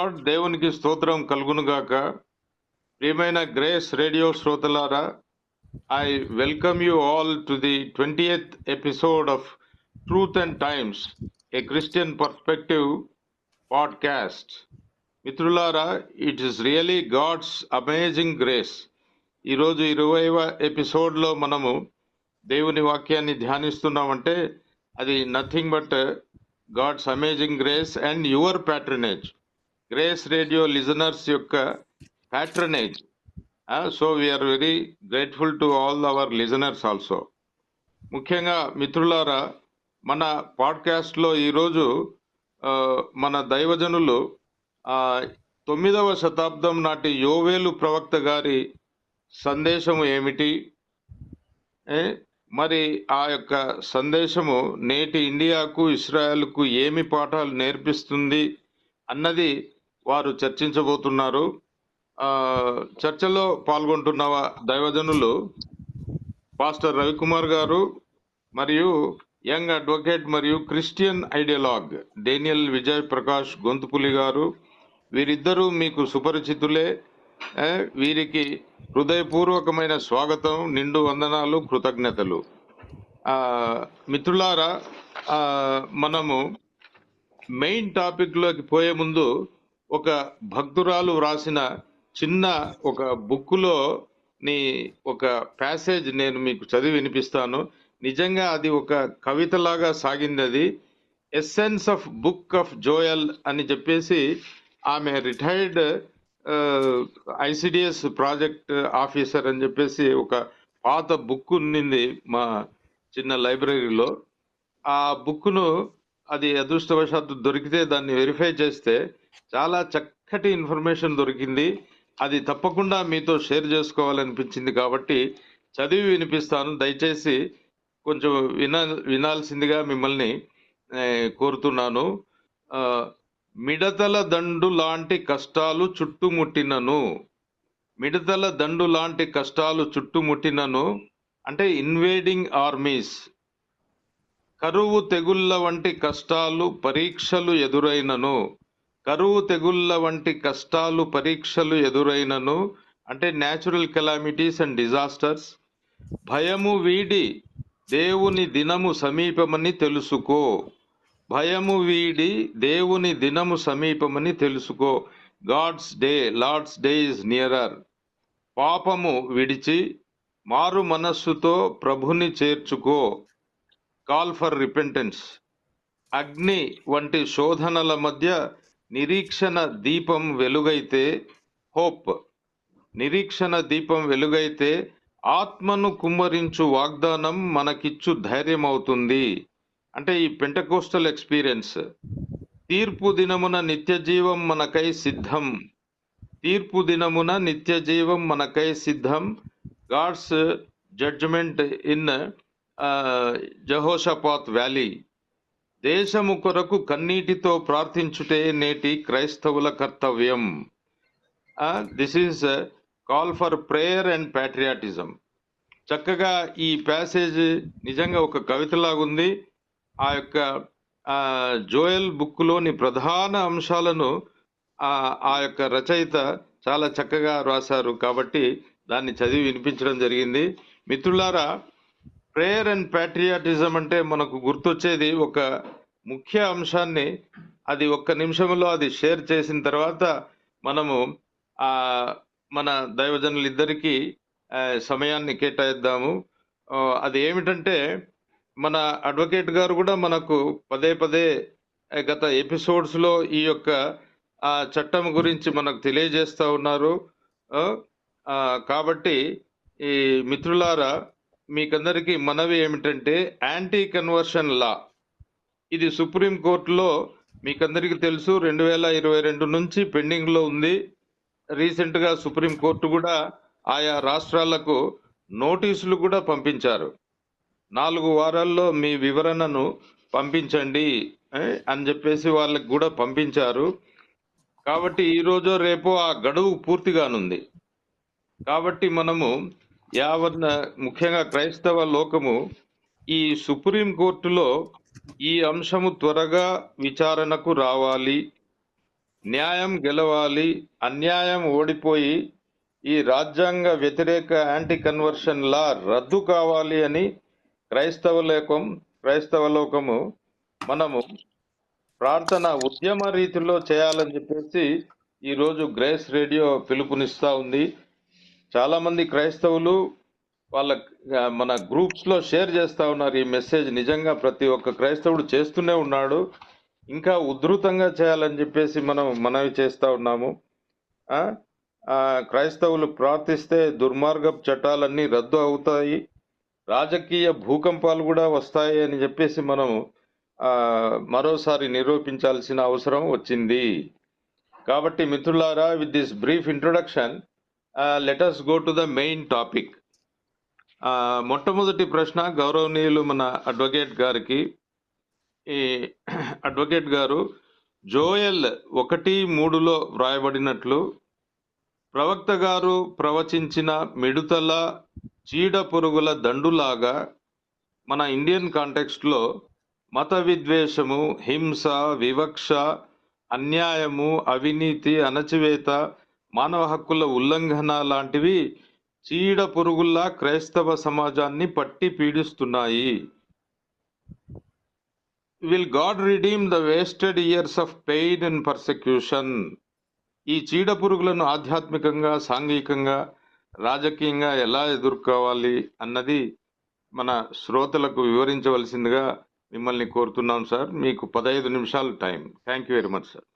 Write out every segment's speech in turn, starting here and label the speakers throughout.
Speaker 1: Lord. దేవునికి స్తోత్రం కలుగునుగాక. ప్రియమైన గ్రేస్ రేడియో శ్రోతలారా, I welcome you all to the 20th episode of truth and times, a Christian perspective podcast. మిత్రులారా, it is really God's amazing grace. ఈరోజు 20వ ఎపిసోడ్లో మనము దేవుని వాక్యాన్ని ధ్యానిస్తున్నామంటే అది nothing but God's amazing grace and your patronage, grace radio listeners యొక్క patronage. So we are very grateful to all our listeners also. ముఖ్యంగా మిత్రులారా, మన పాడ్కాస్ట్లో ఈరోజు మన దైవజనులు 9వ శతాబ్దం నాటి యోవేలు ప్రవక్త గారి సందేశము ఏమిటి, మరి ఆ యొక్క సందేశము నేటి ఇండియాకు, ఇస్రాయెల్కు ఏమి పాఠాలు నేర్పిస్తుంది అన్నది వారు చర్చించబోతున్నారు. చర్చలో పాల్గొంటున్న దైవజనులు పాస్టర్ రవికుమార్ గారు మరియు యంగ్ అడ్వకేట్ మరియు క్రిస్టియన్ ఐడియలాగ్ డేనియల్ విజయ్ ప్రకాష్ గొంతుపులి గారు. వీరిద్దరూ మీకు సుపరిచితులే. వీరికి హృదయపూర్వకమైన స్వాగతం, నిండు వందనాలు, కృతజ్ఞతలు. మిత్రులారా, మనము మెయిన్ టాపిక్లోకి పోయే ముందు ఒక భక్తురాలు వ్రాసిన చిన్న ఒక బుక్లోని ఒక ప్యాసేజ్ నేను మీకు చదివి వినిపిస్తాను. నిజంగా అది ఒక కవితలాగా సాగింది. అది essence of book of Joel అని చెప్పేసి, ఆమె రిటైర్డ్ ఐసిడిఎస్ ప్రాజెక్ట్ ఆఫీసర్ అని చెప్పేసి ఒక పాత బుక్ ఉన్నింది మా చిన్న లైబ్రరీలో. ఆ బుక్ను అది అదృష్టవశాత్తు దొరికితే దాన్ని వెరిఫై చేస్తే చాలా చక్కటి ఇన్ఫర్మేషన్ దొరికింది. అది తప్పకుండా మీతో షేర్ చేసుకోవాలనిపించింది కాబట్టి చదివి వినిపిస్తాను. దయచేసి కొంచెం వినాల్సిందిగా మిమ్మల్ని కోరుతున్నాను. మిడతల దండు లాంటి కష్టాలు చుట్టుముట్టినను, మిడతల దండు లాంటి కష్టాలు చుట్టుముట్టినను అంటే ఇన్వేడింగ్ ఆర్మీస్, కరువు తెగుళ్ళ వంటి కష్టాలు పరీక్షలు ఎదురైనను, కరువు తెగుళ్ళ వంటి కష్టాలు పరీక్షలు ఎదురైనను అంటే న్యాచురల్ కెలామిటీస్ అండ్ డిజాస్టర్స్. భయము వీడి దేవుని దినము సమీపమని తెలుసుకో, భయము వీడి దేవుని దినము సమీపమని తెలుసుకో. God's day, Lord's day is nearer. పాపము విడిచి మారు మనస్సుతో ప్రభుని చేర్చుకో. Call for repentance. అగ్ని వంటి శోధనల మధ్య నిరీక్షణ దీపం వెలుగైతే, హోప్, నిరీక్షణ దీపం వెలుగైతే ఆత్మను కుమ్మరించు వాగ్దానం మనకిచ్చు ధైర్యం అవుతుంది. అంటే ఈ పెంటకోస్టల్ ఎక్స్పీరియన్స్. తీర్పు దినమున నిత్య జీవం మనకై సిద్ధం, తీర్పు దినమున నిత్య జీవం మనకై సిద్ధం. God's judgement in Jehoshaphat valley. దేశము కొరకు కన్నీటితో ప్రార్థించుటే నేటి క్రైస్తవుల కర్తవ్యం. This is call for prayer and patriotism. చక్కగా ఈ ప్యాసేజ్ నిజంగా ఒక కవితలాగుంది. ఆ యొక్క జోయల్ బుక్లోని ప్రధాన అంశాలను ఆ యొక్క రచయిత చాలా చక్కగా రాశారు కాబట్టి దాన్ని చదివి వినిపించడం జరిగింది. మిత్రులారా, ప్రేయర్ అండ్ ప్యాట్రియాటిజం అంటే మనకు గుర్తొచ్చేది ఒక ముఖ్య అంశాన్ని, అది ఒక్క నిమిషంలో అది షేర్ చేసిన తర్వాత మనము మన దైవజనులిద్దరికీ సమయాన్ని కేటాయిద్దాము. అది ఏమిటంటే, మన అడ్వకేట్ గారు కూడా మనకు పదే పదే గత ఎపిసోడ్స్లో ఈ యొక్క చట్టం గురించి మనకు తెలియజేస్తూ ఉన్నారు. కాబట్టి ఈ మిత్రులారా, మీకందరికీ మనవి ఏమిటంటే, యాంటీ కన్వర్షన్ లా ఇది సుప్రీంకోర్టులో మీకందరికీ తెలుసు 2022 నుంచి పెండింగ్లో ఉంది. రీసెంట్గా సుప్రీంకోర్టు కూడా ఆయా రాష్ట్రాలకు నోటీసులు కూడా పంపించారు. 4 వారాల్లో మీ వివరణను పంపించండి అని చెప్పేసి వాళ్ళకి కూడా పంపించారు. కాబట్టి ఈరోజు రేపు ఆ గడువు పూర్తిగానుంది. కాబట్టి మనము ముఖ్యంగా క్రైస్తవ లోకము ఈ సుప్రీంకోర్టులో ఈ అంశము త్వరగా విచారణకు రావాలి. న్యాయం గెలవాలి, అన్యాయం ఓడిపోయి ఈ రాజ్యాంగ వ్యతిరేక యాంటీ కన్వర్షన్ లా రద్దు కావాలి అని క్రైస్తవ లోకము మనము ప్రార్థన ఉద్యమ రీతిలో చేయాలని చెప్పేసి ఈరోజు గ్రేస్ రేడియో పిలుపునిస్తా ఉంది. చాలా మంది క్రైస్తవులు వాళ్ళ మన గ్రూప్స్ లో షేర్ చేస్తా ఉన్నారు ఈ మెసేజ్. నిజంగా ప్రతి ఒక్క క్రైస్తవుడు చేస్తూనే ఉన్నాడు. ఇంకా ఉధృతంగా చేయాలని చెప్పేసి మనం మనవి చేస్తా ఉన్నాము. క్రైస్తవులు ప్రార్థిస్తే దుర్మార్గపు చట్టాలన్నీ రద్దు అవుతాయి, రాజకీయ భూకంపాలు కూడా వస్తాయి అని చెప్పేసి మనం మరోసారి నిరూపించాల్సిన అవసరం వచ్చింది. కాబట్టి మిత్రులారా, with this brief introduction let us go to the main topic. మొట్టమొదటి ప్రశ్న గౌరవనీయులు మన అడ్వకేట్ గారికి. ఈ అడ్వకేట్ గారు, జోయల్ 1:3 వ్రాయబడినట్లు ప్రవక్త గారు ప్రవచించిన మిడుతల చీడ పురుగుల దండులాగా మన ఇండియన్ కాంటెక్స్ట్లో మత విద్వేషము, హింస, వివక్ష, అన్యాయము, అవినీతి, అణచివేత, మానవ హక్కుల ఉల్లంఘన లాంటివి చీడ పురుగుల్లా క్రైస్తవ సమాజాన్ని పట్టి పీడిస్తున్నాయి. Will God redeem the wasted years of pain and persecution? ఈ చీడ పురుగులను ఆధ్యాత్మికంగా, సాంఘికంగా, రాజకీయంగా ఎలా ఎదుర్కోవాలి అన్నది మన శ్రోతలకు వివరించవలసిందిగా మిమ్మల్ని కోరుతున్నాం సార్. మీకు 15 నిమిషాలు time. Thank you very much sir.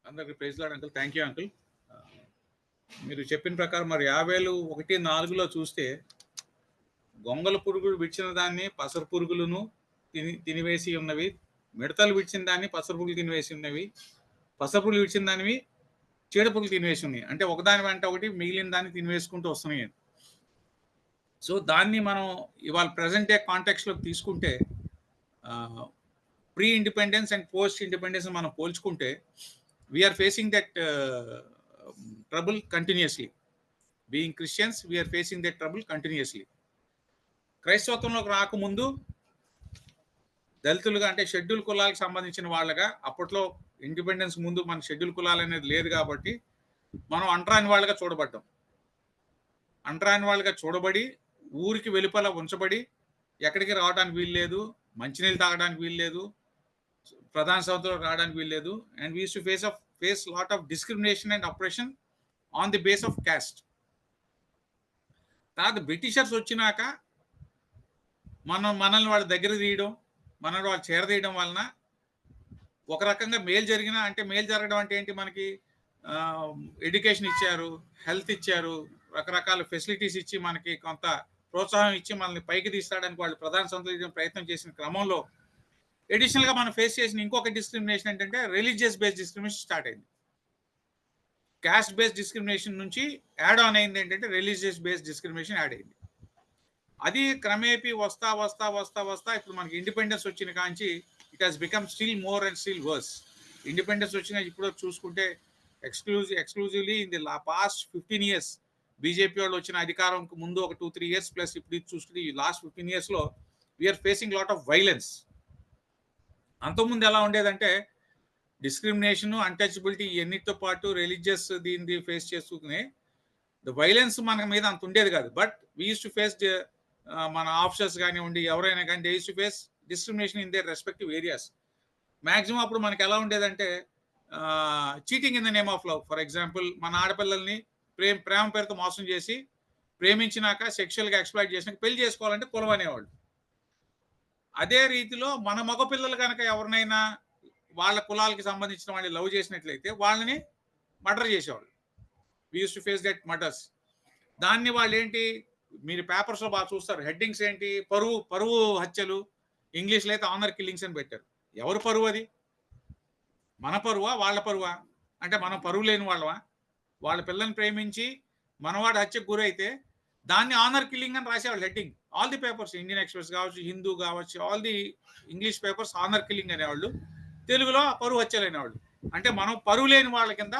Speaker 2: అందరికి praise Lord uncle. Thank you uncle. మీరు చెప్పిన ప్రకారం మరి 50:1-4 చూస్తే గొంగల పురుగులు విడిచిన దాన్ని పసర పురుగులను తినివేసి ఉన్నవి, మిడతలు విడిచిన దాన్ని పసర పురుగులు తినివేసి ఉన్నవి, పసర పురుగులు విడిచిన దానివి చీడ పురుగులు తినివేసి ఉన్నాయి. అంటే ఒకదాని వెంట ఒకటి మిగిలిన దాన్ని తినివేసుకుంటూ వస్తున్నాయి. సో దాన్ని మనం ఇవాళ ప్రజెంట్ డే కాంటెక్స్లోకి తీసుకుంటే pre independence and post independence మనం పోల్చుకుంటే we are facing that trouble continuously. Being Christians we are facing that trouble continuously. క్రైస్తవత్వంలోకి రాకముందు దళితులుగా, అంటే షెడ్యూల్ కులాలకు సంబంధించిన వాళ్ళగా, అప్పట్లో ఇండిపెండెన్స్ ముందు మన షెడ్యూల్ కులాలు అనేది లేదు కాబట్టి మనం అంటరాని వాళ్ళగా చూడబడ్డాం. అంటరాని వాళ్ళగా చూడబడి ఊరికి వెలుపల ఉంచబడి ఎక్కడికి రావడానికి వీల్లేదు, మంచినీళ్ళు తాగడానికి వీల్లేదు, ప్రధాన సౌత్లోకి రావడానికి వీల్లేదు. And we use to face lot of discrimination and oppression on the base of caste. తర్వాత బ్రిటిషర్స్ వచ్చినాక మనల్ని వాళ్ళ దగ్గర తీయడం, మనల్ని వాళ్ళు చేరదీయడం వలన ఒక రకంగా మేలు జరిగిన, అంటే మేలు జరగడం అంటే ఏంటి, మనకి ఎడ్యుకేషన్ ఇచ్చారు, హెల్త్ ఇచ్చారు, రకరకాల ఫెసిలిటీస్ ఇచ్చి మనకి కొంత ప్రోత్సాహం ఇచ్చి మనల్ని పైకి తీస్తాడానికి వాళ్ళు ప్రధాన సంతృప్తి ప్రయత్నం చేసిన క్రమంలో అడిషనల్గా మనం ఫేస్ చేసిన ఇంకొక డిస్క్రిమినేషన్ ఏంటంటే రిలీజియస్ బేస్డ్ డిస్క్రిమినేషన్ స్టార్ట్ అయింది. క్యాస్ట్ బేస్డ్ డిస్క్రిమినేషన్ నుంచి యాడ్ ఆన్ అయింది ఏంటంటే రిలీజియస్ బేస్డ్ డిస్క్రిమినేషన్ యాడ్ అయింది. అది క్రమేపీ వస్తా వస్తా వస్తా వస్తా ఇప్పుడు మనకి ఇండిపెండెన్స్ వచ్చిన కాంచి it has become still more and still worse. Independence వచ్చిన ఇప్పుడు చూసుకుంటే exclusively in the past 15 years BJP వాళ్ళు వచ్చిన అధికారంకు ముందు ఒక 2-3 years ప్లస్ ఇప్పుడు చూసుకుంటే ఈ లాస్ట్ 15 yearsలో we are facing lot of violence. అంతకుముందు ఎలా ఉండేదంటే డిస్క్రిమినేషన్, అన్టచబిలిటీ ఇవన్నిటితో పాటు రిలీజియస్ దీన్ని ఫేస్ చేసుకునే ద వైలెన్స్ మన మీద అంత ఉండేది కాదు. But we use to face మన ఆఫీసర్స్ కానివ్వండి, ఎవరైనా కానీ they use to face discrimination in their respective areas. Maximum అప్పుడు మనకి ఎలా ఉండేదంటే cheating in the name of love. For example, మన ఆడపిల్లల్ని ప్రేమ పేరుతో మోసం చేసి ప్రేమించినాక సెక్షువల్గా ఎక్స్ప్లాయిట్ చేసినాక పెళ్లి చేసుకోవాలంటే కులం అనేవాళ్ళు. అదే రీతిలో మన మగపిల్లలు కనుక ఎవరినైనా వాళ్ళ కులాలకి సంబంధించిన వాళ్ళని లవ్ చేసినట్లయితే వాళ్ళని మర్డర్ చేసేవాళ్ళు. We use to face that murders. దాన్ని వాళ్ళు ఏంటి, మీరు పేపర్స్లో బాగా చూస్తారు, హెడ్డింగ్స్ ఏంటి, పరువు హత్యలు, ఇంగ్లీష్లో అయితే ఆనర్ కిల్లింగ్స్ అని పెట్టారు. ఎవరు పరువు అది? మన పరువా వాళ్ళ పరువా? అంటే మనం పరువు లేని వాళ్ళవా? వాళ్ళ పిల్లల్ని ప్రేమించి మనవాడు హత్యకు గురైతే దాన్ని ఆనర్ కిల్లింగ్ అని రాసేవాళ్ళు heading. All the papers, Indian express కావచ్చు, హిందూ కావచ్చు, all the English papers honour killing అనేవాళ్ళు, తెలుగులో పరువు హత్యలు అనేవాళ్ళు. అంటే మనం పరువు లేని వాళ్ళ కింద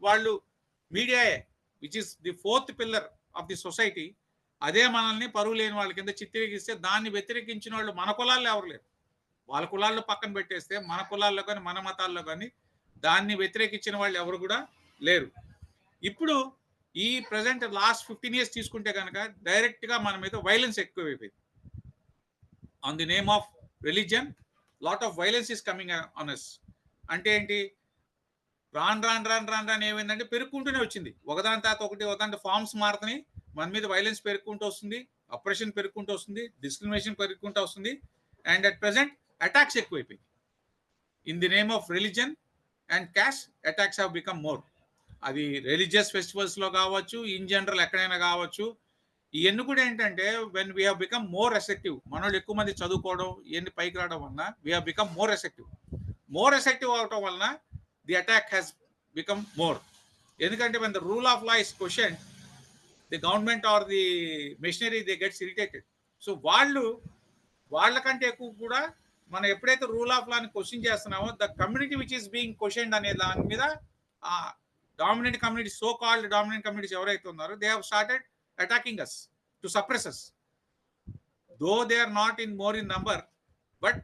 Speaker 2: వాళ్ళు, మీడియాయే which is the 4th pillar of the society, అదే మనల్ని పరువు లేని వాళ్ళ కింద చిత్రీకరిస్తే దాన్ని వ్యతిరేకించిన వాళ్ళు మన కులాల్లో ఎవరు లేరు. వాళ్ళ కులాల్లో పక్కన పెట్టేస్తే మన కులాల్లో కానీ మన మతాల్లో కానీ దాన్ని వ్యతిరేకించిన వాళ్ళు ఎవరు కూడా లేరు. ఇప్పుడు ఈ ప్రెసెంట్ లాస్ట్ 15 ఇయర్స్ తీసుకుంటే కనుక డైరెక్ట్గా మన మీద వైలెన్స్ ఎక్కువైపోయింది. On the name of religion lot of violence is coming on us. అంటే ఏంటి, రాను ఏమైందంటే పెరుక్కుంటూనే వచ్చింది. ఒకదాని తర్వాత ఒకదాంట్లో ఫార్మ్స్ మారుతున్నాయి, మన మీద వైలెన్స్ పెరుక్కుంటూ వస్తుంది, అప్రెషన్ పెరుక్కుంటూ వస్తుంది, డిస్క్రిమినేషన్ పెరుక్కుంటూ వస్తుంది. అండ్ అట్ ప్రెసెంట్ అటాక్స్ ఎక్కువైపోయి in the name of religion and caste. Attacks have become more. అది రిలీజియస్ ఫెస్టివల్స్లో కావచ్చు, ఇన్ జనరల్ ఎక్కడైనా కావచ్చు. ఇవన్నీ కూడా ఏంటంటే when we have become more effective, మనోళ్ళు ఎక్కువ మంది చదువుకోవడం ఇవన్నీ పైకి రావడం వలన we have become more effective అవటం వలన the attack has become more. ఎందుకంటే when the rule of law is questioned, the government or the machinery they gets irritated. So వాళ్ళకంటే ఎక్కువ కూడా మనం ఎప్పుడైతే రూల్ ఆఫ్ లాని క్వశ్చన్ చేస్తున్నామో the community which is being questioned అనే దాని మీద ఆ dominant community, so called dominant communities ఎవరైతే ఉన్నారో they have started attacking us to suppress us. Though they are not in more in number, but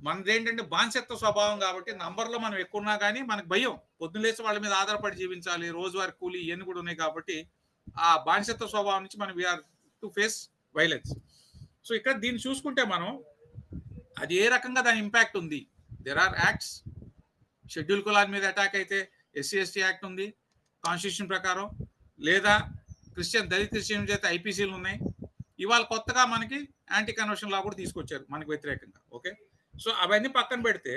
Speaker 2: మనదేంటంటే బానిసత్వ స్వభావం కాబట్టి నంబర్లో మనం ఎక్కువ ఉన్నా కానీ మనకు భయం, పొద్దున్న లేచి వాళ్ళ మీద ఆధారపడి జీవించాలి, రోజువారి కూలి ఇవన్నీ కూడా ఉన్నాయి కాబట్టి ఆ బానిసత్వ స్వభావం నుంచి మనం we are to face violence. So ఇక్కడ దీన్ని చూసుకుంటే మనం అది ఏ రకంగా దాని ఇంపాక్ట్ ఉంది. There are acts. షెడ్యూల్ కులాల మీద అటాక్ అయితే SC/ST యాక్ట్ ఉంది కాన్స్టిట్యూషన్ ప్రకారం, లేదా దళిత క్రిస్టియన్ చేత IPCలు ఉన్నాయి. ఇవాళ కొత్తగా మనకి యాంటీ కన్వర్షన్ లా కూడా తీసుకొచ్చారు మనకు వ్యతిరేకంగా. ఓకే, సో అవన్నీ పక్కన పెడితే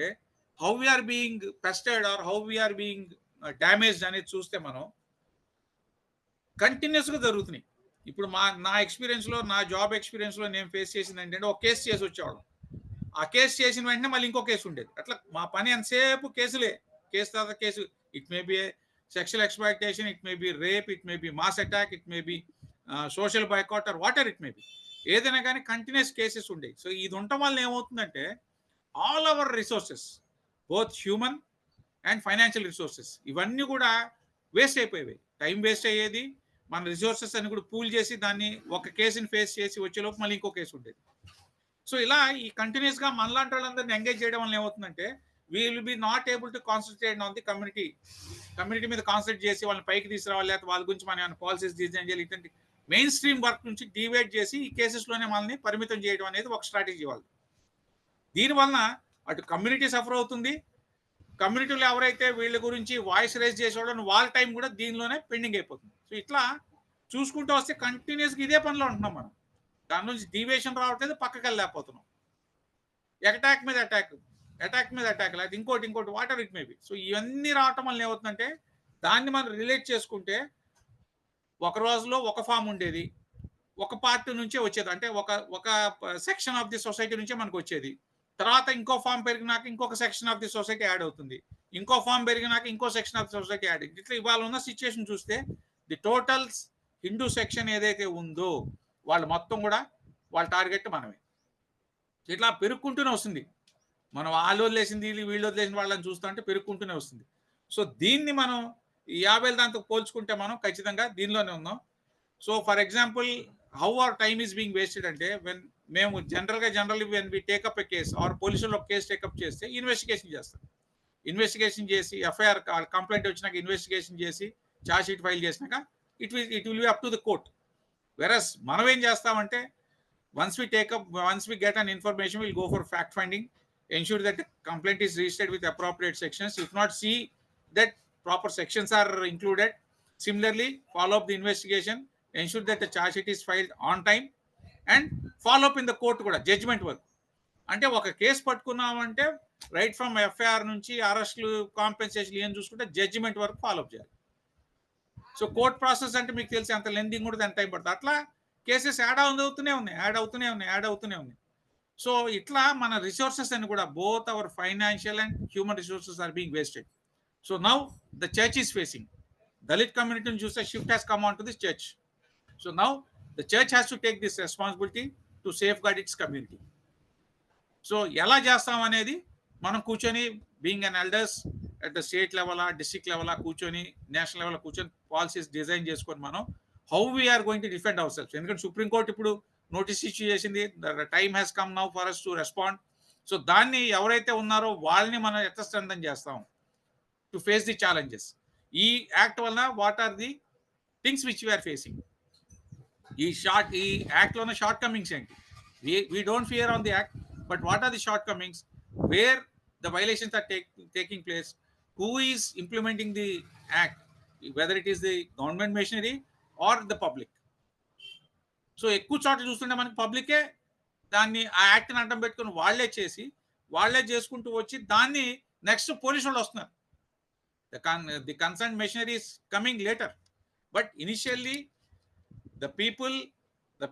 Speaker 2: how we are being pested or how we are being damaged అనేది చూస్తే మనం కంటిన్యూస్గా జరుగుతున్నాయి. ఇప్పుడు నా ఎక్స్పీరియన్స్లో, నా జాబ్ ఎక్స్పీరియన్స్లో నేను ఫేస్ చేసింది ఏంటంటే ఒక కేసు చేసి వచ్చేవాళ్ళం, ఆ కేసు చేసిన వెంటనే మళ్ళీ ఇంకో కేసు ఉండేది. అట్లా మా పని ఎంతసేపు కేసులే, కేసు తర్వాత కేసు. It may be sexual exploitation, it may be rape, it may be mass attack, it may be social boycott or whatever it may be, ఏదైనా కానీ కంటిన్యూస్ కేసెస్ ఉండేవి. సో ఇది ఉండటం వల్ల ఏమవుతుందంటే all our resources, both human and financial resources, ఇవన్నీ కూడా waste అయిపోయేవి. Time waste అయ్యేది. మన రిసోర్సెస్ అన్ని కూడా పూల్ చేసి దాన్ని ఒక కేసుని ఫేస్ చేసి వచ్చేలోపు మళ్ళీ ఇంకో కేసు ఉండేది. సో ఇలా ఈ కంటిన్యూస్గా మనలాంటి వాళ్ళందరినీ ఎంగేజ్ చేయడం వల్ల ఏమవుతుందంటే we will be not able to concentrate on the community మీద కాన్సన్ట్రేట్ చేసి వాళ్ళని పైకి తీసుకురావాలి, లేకపోతే వాళ్ళ గురించి మనం ఏమైనా పాలసీస్ డిజైన్ చేయాలి, ఇటువంటి మెయిన్ స్ట్రీమ్ వర్క్ నుంచి డివైడ్ చేసి ఈ కేసెస్లోనే మనల్ని పరిమితం చేయడం అనేది ఒక స్ట్రాటజీ వాళ్ళు. దీనివలన అటు కమ్యూనిటీ సఫర్ అవుతుంది, కమ్యూనిటీలో ఎవరైతే వీళ్ళ గురించి వాయిస్ రైజ్ చేసేవాళ్ళని వాళ్ళ టైం కూడా దీనిలోనే పెండింగ్ అయిపోతుంది. సో ఇట్లా చూసుకుంటూ వస్తే కంటిన్యూస్గా ఇదే పనిలో ఉంటున్నాం మనం. దాని నుంచి డీవియేషన్ రావట్లేదు, పక్కకి వెళ్ళలేకపోతున్నాం. అటాక్ మీద అటాక్ లేకపోతే ఇంకోటి వాటర్ ఇట్ మేబీ. సో ఇవన్నీ రావటం వల్ల ఏమవుతుందంటే దాన్ని మనం రిలేట్ చేసుకుంటే ఒక రోజులో ఒక ఫామ్ ఉండేది, ఒక పార్టీ నుంచే వచ్చేది, అంటే ఒక సెక్షన్ ఆఫ్ ది సొసైటీ నుంచే మనకు వచ్చేది. తర్వాత ఇంకో ఫామ్ పెరిగినాక ఇంకొక section of the society add అవుతుంది, ఇంకో ఫామ్ పెరిగినాక ఇంకో section of the society add. ఇట్లా ఇవాళ ఉన్న సిచ్యుయేషన్ చూస్తే ది టోటల్ హిందూ సెక్షన్ ఏదైతే ఉందో వాళ్ళు మొత్తం కూడా వాళ్ళ టార్గెట్ మనమే. ఇట్లా పెరుక్కుంటూనే వస్తుంది. మనం వాళ్ళు వదిలేసింది వీళ్ళు వదిలేసిన వాళ్ళని చూస్తూ ఉంటే పెరుక్కుంటూనే వస్తుంది. సో దీన్ని మనం 50 దాంతో పోల్చుకుంటే మనం ఖచ్చితంగా దీనిలోనే ఉన్నాం. So for example how our time is being wasted అంటే మేము generally when we take up a case or పోలీసులో ఒక కేసు టేకప్ చేస్తే ఇన్వెస్టిగేషన్ చేస్తాం. ఇన్వెస్టిగేషన్ చేసి FIR కంప్లైంట్ వచ్చినాక ఇన్వెస్టిగేషన్ చేసి ఛార్జ్ షీట్ ఫైల్ చేసినాక it will be up to the court. వెరస్ మనం ఏం చేస్తామంటే once we get an information, we'll go for fact finding, ensure that the complaint is registered with appropriate sections. If not, see that proper sections are included. Similarly, follow up the investigation, ensure that the charge sheet is filed on time, and follow up in the court kuda judgment work. అంటే ఒక case పట్టుకున్నామంటే right from FIR నుంచి అరెస్టులు, compensation ఏం చూసుకుంటే judgement వరకు follow up చేయాలి. So court process అంటే మీకు తెలిసి అంత లెందింగ్ కూడా దాని టైం పడుతుంది. అట్లా కేసెస్ యాడ్ అవుతూనే ఉన్నాయి. సో ఇట్లా మన రిసోర్సెస్ అని కూడా both our financial and human resources are being wasted. So now the church is facing, Dalit కమ్యూనిటీని చూస్తే shift has come on to this church. So now the church has to take this responsibility to safeguard its community. So ఎలా చేస్తాం అనేది మనం కూర్చొని being an elders at the state లెవెలా, district లెవెలా కూర్చొని, నేషనల్ లెవెల్ కూర్చొని policies design చేసుకొని మనం how we are going to defend our selfs. ఎందుకంటే సుప్రీంకోర్టు ఇప్పుడు నోటీస్ ఇష్యూ చేసింది, the time has come now for us to respond. So దాన్ని ఎవరైతే ఉన్నారో వాళ్ళని మనం ఎట్లా స్ట్రెంథన్ చేస్తాం టు ఫేస్ ది ఛాలెంజెస్. ఈ యాక్ట్ వలన what are the things which we are facing. ఈ యాక్ట్ లోనే షార్ట్ కమింగ్స్ ఏంటి? we don't fear on the act, but what are the shortcomings, where the violations are taking place, who is implementing the act, whether it is the government machinery or the public. So ఎక్కువ చోట్ల చూస్తుంటే మనకి పబ్లికే దాన్ని ఆ యాక్ట్ని అడ్డం పెట్టుకుని వాళ్ళే చేసుకుంటూ వచ్చి దాన్ని నెక్స్ట్ పోలీసు వాళ్ళు వస్తున్నారు. The concern machinery is coming later, but initially the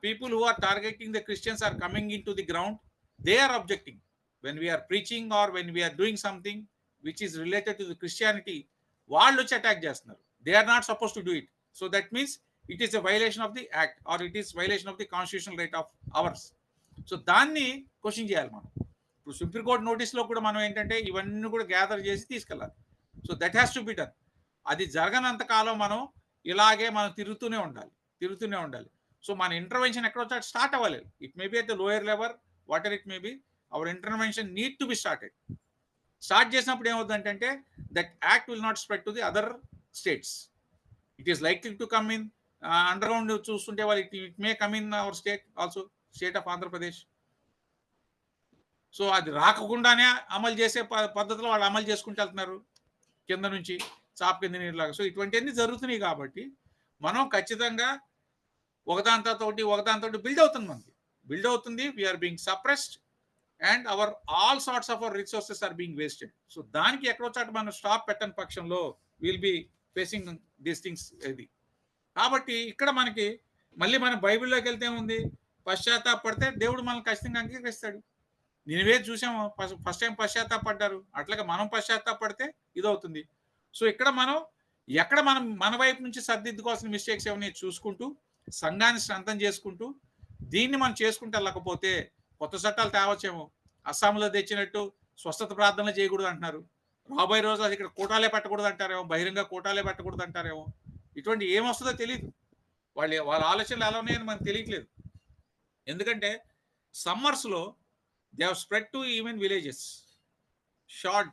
Speaker 2: people who are targeting the Christians are coming into the ground. They are objecting when we are preaching or when we are doing something which is related to the Christianity. వాళ్ళు వచ్చి attack చేస్తున్నారు. They are not supposed to do it. So that means it is a violation of the act or it is violation of the constitutional right of ours. So దాన్ని question చేయాలి మనం. ఇప్పుడు supreme court నోటీస్లో కూడా మనం ఏంటంటే ఇవన్నీ కూడా గ్యాదర్ చేసి తీసుకెళ్ళాలి. So that has to be done. అది జరగనంత కాలం మనం ఇలాగే మనం తిరుగుతూనే ఉండాలి. సో మన ఇంటర్వెన్షన్ ఎక్కడ వచ్చా స్టార్ట్ అవ్వాలి. It may be at the lower level, what ever it may B, hour intervention need to be started. Start చేసినప్పుడు ఏమవుతుందంటే that act will not spread to the other states. It is likely to come in under ground. చూస్తుంటే వాళ్ళు it may come in our state also, state of Andhra Pradesh. So అది రాకుండానే అమలు చేసే పద్ధతిలో వాళ్ళు అమలు చేసుకుంటూ వెళ్తున్నారు కింద నుంచి, చాప్ కింద నీరులాగా. సో ఇటువంటివన్నీ జరుగుతున్నాయి కాబట్టి మనం ఖచ్చితంగా ఒకదానితో బిల్డ్ అవుతుంది. We are being suppressed and all sorts of our resources are being wasted. So దానికి ఎక్కడో చాట మనం స్టాప్ పెట్టని పక్షంలో will be facing these things. ఇది కాబట్టి ఇక్కడ మనకి మళ్ళీ మన బైబిల్లోకి వెళ్తే ఉంది, పశ్చాత్తాపడితే దేవుడు మనల్ని ఖచ్చితంగా అంగీకరిస్తాడు. నినివే చూసాము, ఫస్ట్ టైం పశ్చాత్తాపడ్డారు, అట్లాగే మనం పశ్చాత్తాపడితే ఇదవుతుంది. సో ఇక్కడ మనం మన వైపు నుంచి సర్దిద్దుకోవాల్సిన మిస్టేక్స్ ఏమైనా చూసుకుంటూ సంఘాన్ని స్ట్రెంథన్ చేసుకుంటూ దీన్ని మనం చేసుకుంటూ వెళ్ళకపోతే కొత్త చట్టాలు తేవచ్చేమో. అస్సాంలో తెచ్చినట్టు స్వస్థత ప్రార్థనలు చేయకూడదు అంటున్నారు. రాబోయే రోజులు ఇక్కడ కూటాలే పెట్టకూడదు అంటారేమో, బహిరంగ కూటాలే పెట్టకూడదు అంటారేమో. ఇటువంటి ఏమొస్తుందో తెలియదు. వాళ్ళ ఆలోచనలు ఎలా ఉన్నాయని మనకు తెలియట్లేదు. ఎందుకంటే సమ్మర్స్లో they have spread to even villages.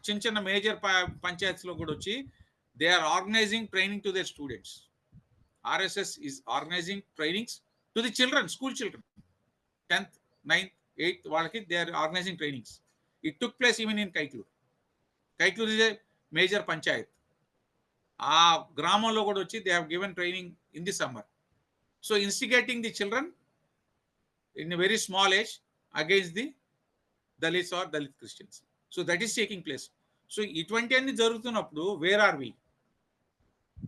Speaker 2: చిన్న మేజర్ పంచాయత్స్లో కూడా వచ్చి they are organizing training to their students. RSS is organizing trainings to the children, school children, 10th, 9th, 8th వాళ్ళకి they are organizing trainings. It took place even in Kaiklur is a major panchayat. ఆ గ్రామంలో కూడా వచ్చి they have given training in the summer. So instigating the children in a very small age against the Dalits or Dalit Christians. So that is taking place. So ఇటువంటి అన్ని జరుగుతున్నప్పుడు where are we?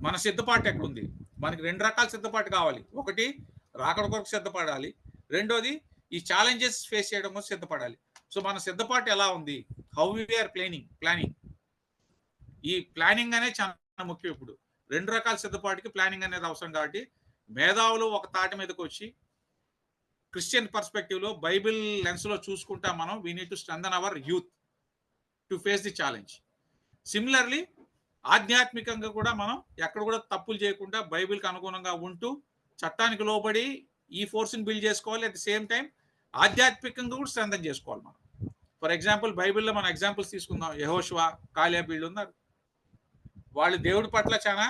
Speaker 2: మన సిద్ధపాటు ఎక్కడుంది? మనకి 2 రకాల సిద్ధపాటు కావాలి. ఒకటి రాకడ కొరకు సిద్ధపడాలి, రెండోది ఈ ఛాలెంజెస్ ఫేస్ చేయడం కోసం సిద్ధపడాలి. సో మన సిద్ధపాటు ఎలా ఉంది? How we are planning. ఈ ప్లానింగ్ అనేది చాలా ముఖ్యం. ఇప్పుడు 2 రకాల సిద్ధపాటుకి ప్లానింగ్ అనేది అవసరం. కాబట్టి మేధావులు ఒక తాటి మీదకి వచ్చి క్రిస్టియన్ పర్స్పెక్టివ్లో బైబిల్ లెన్స్లో చూసుకుంటా మనం we need to strengthen hour youth to face the challenge. Similarly ఆధ్యాత్మికంగా కూడా మనం ఎక్కడ కూడా తప్పులు చేయకుండా బైబిల్కి అనుగుణంగా ఉంటూ చట్టానికి లోబడి ఈ ఫోర్స్ని బిల్డ్ చేసుకోవాలి. అట్ ది సేమ్ టైం ఆధ్యాత్మికంగా కూడా స్ట్రెంథన్ చేసుకోవాలి మనం. ఫర్ ఎగ్జాంపుల్ బైబిల్లో మనం ఎగ్జాంపుల్స్ తీసుకుందాం. యెహోషువ, కాలేబు వీళ్ళు ఉన్నారు. వాళ్ళు దేవుడి పట్ల చాలా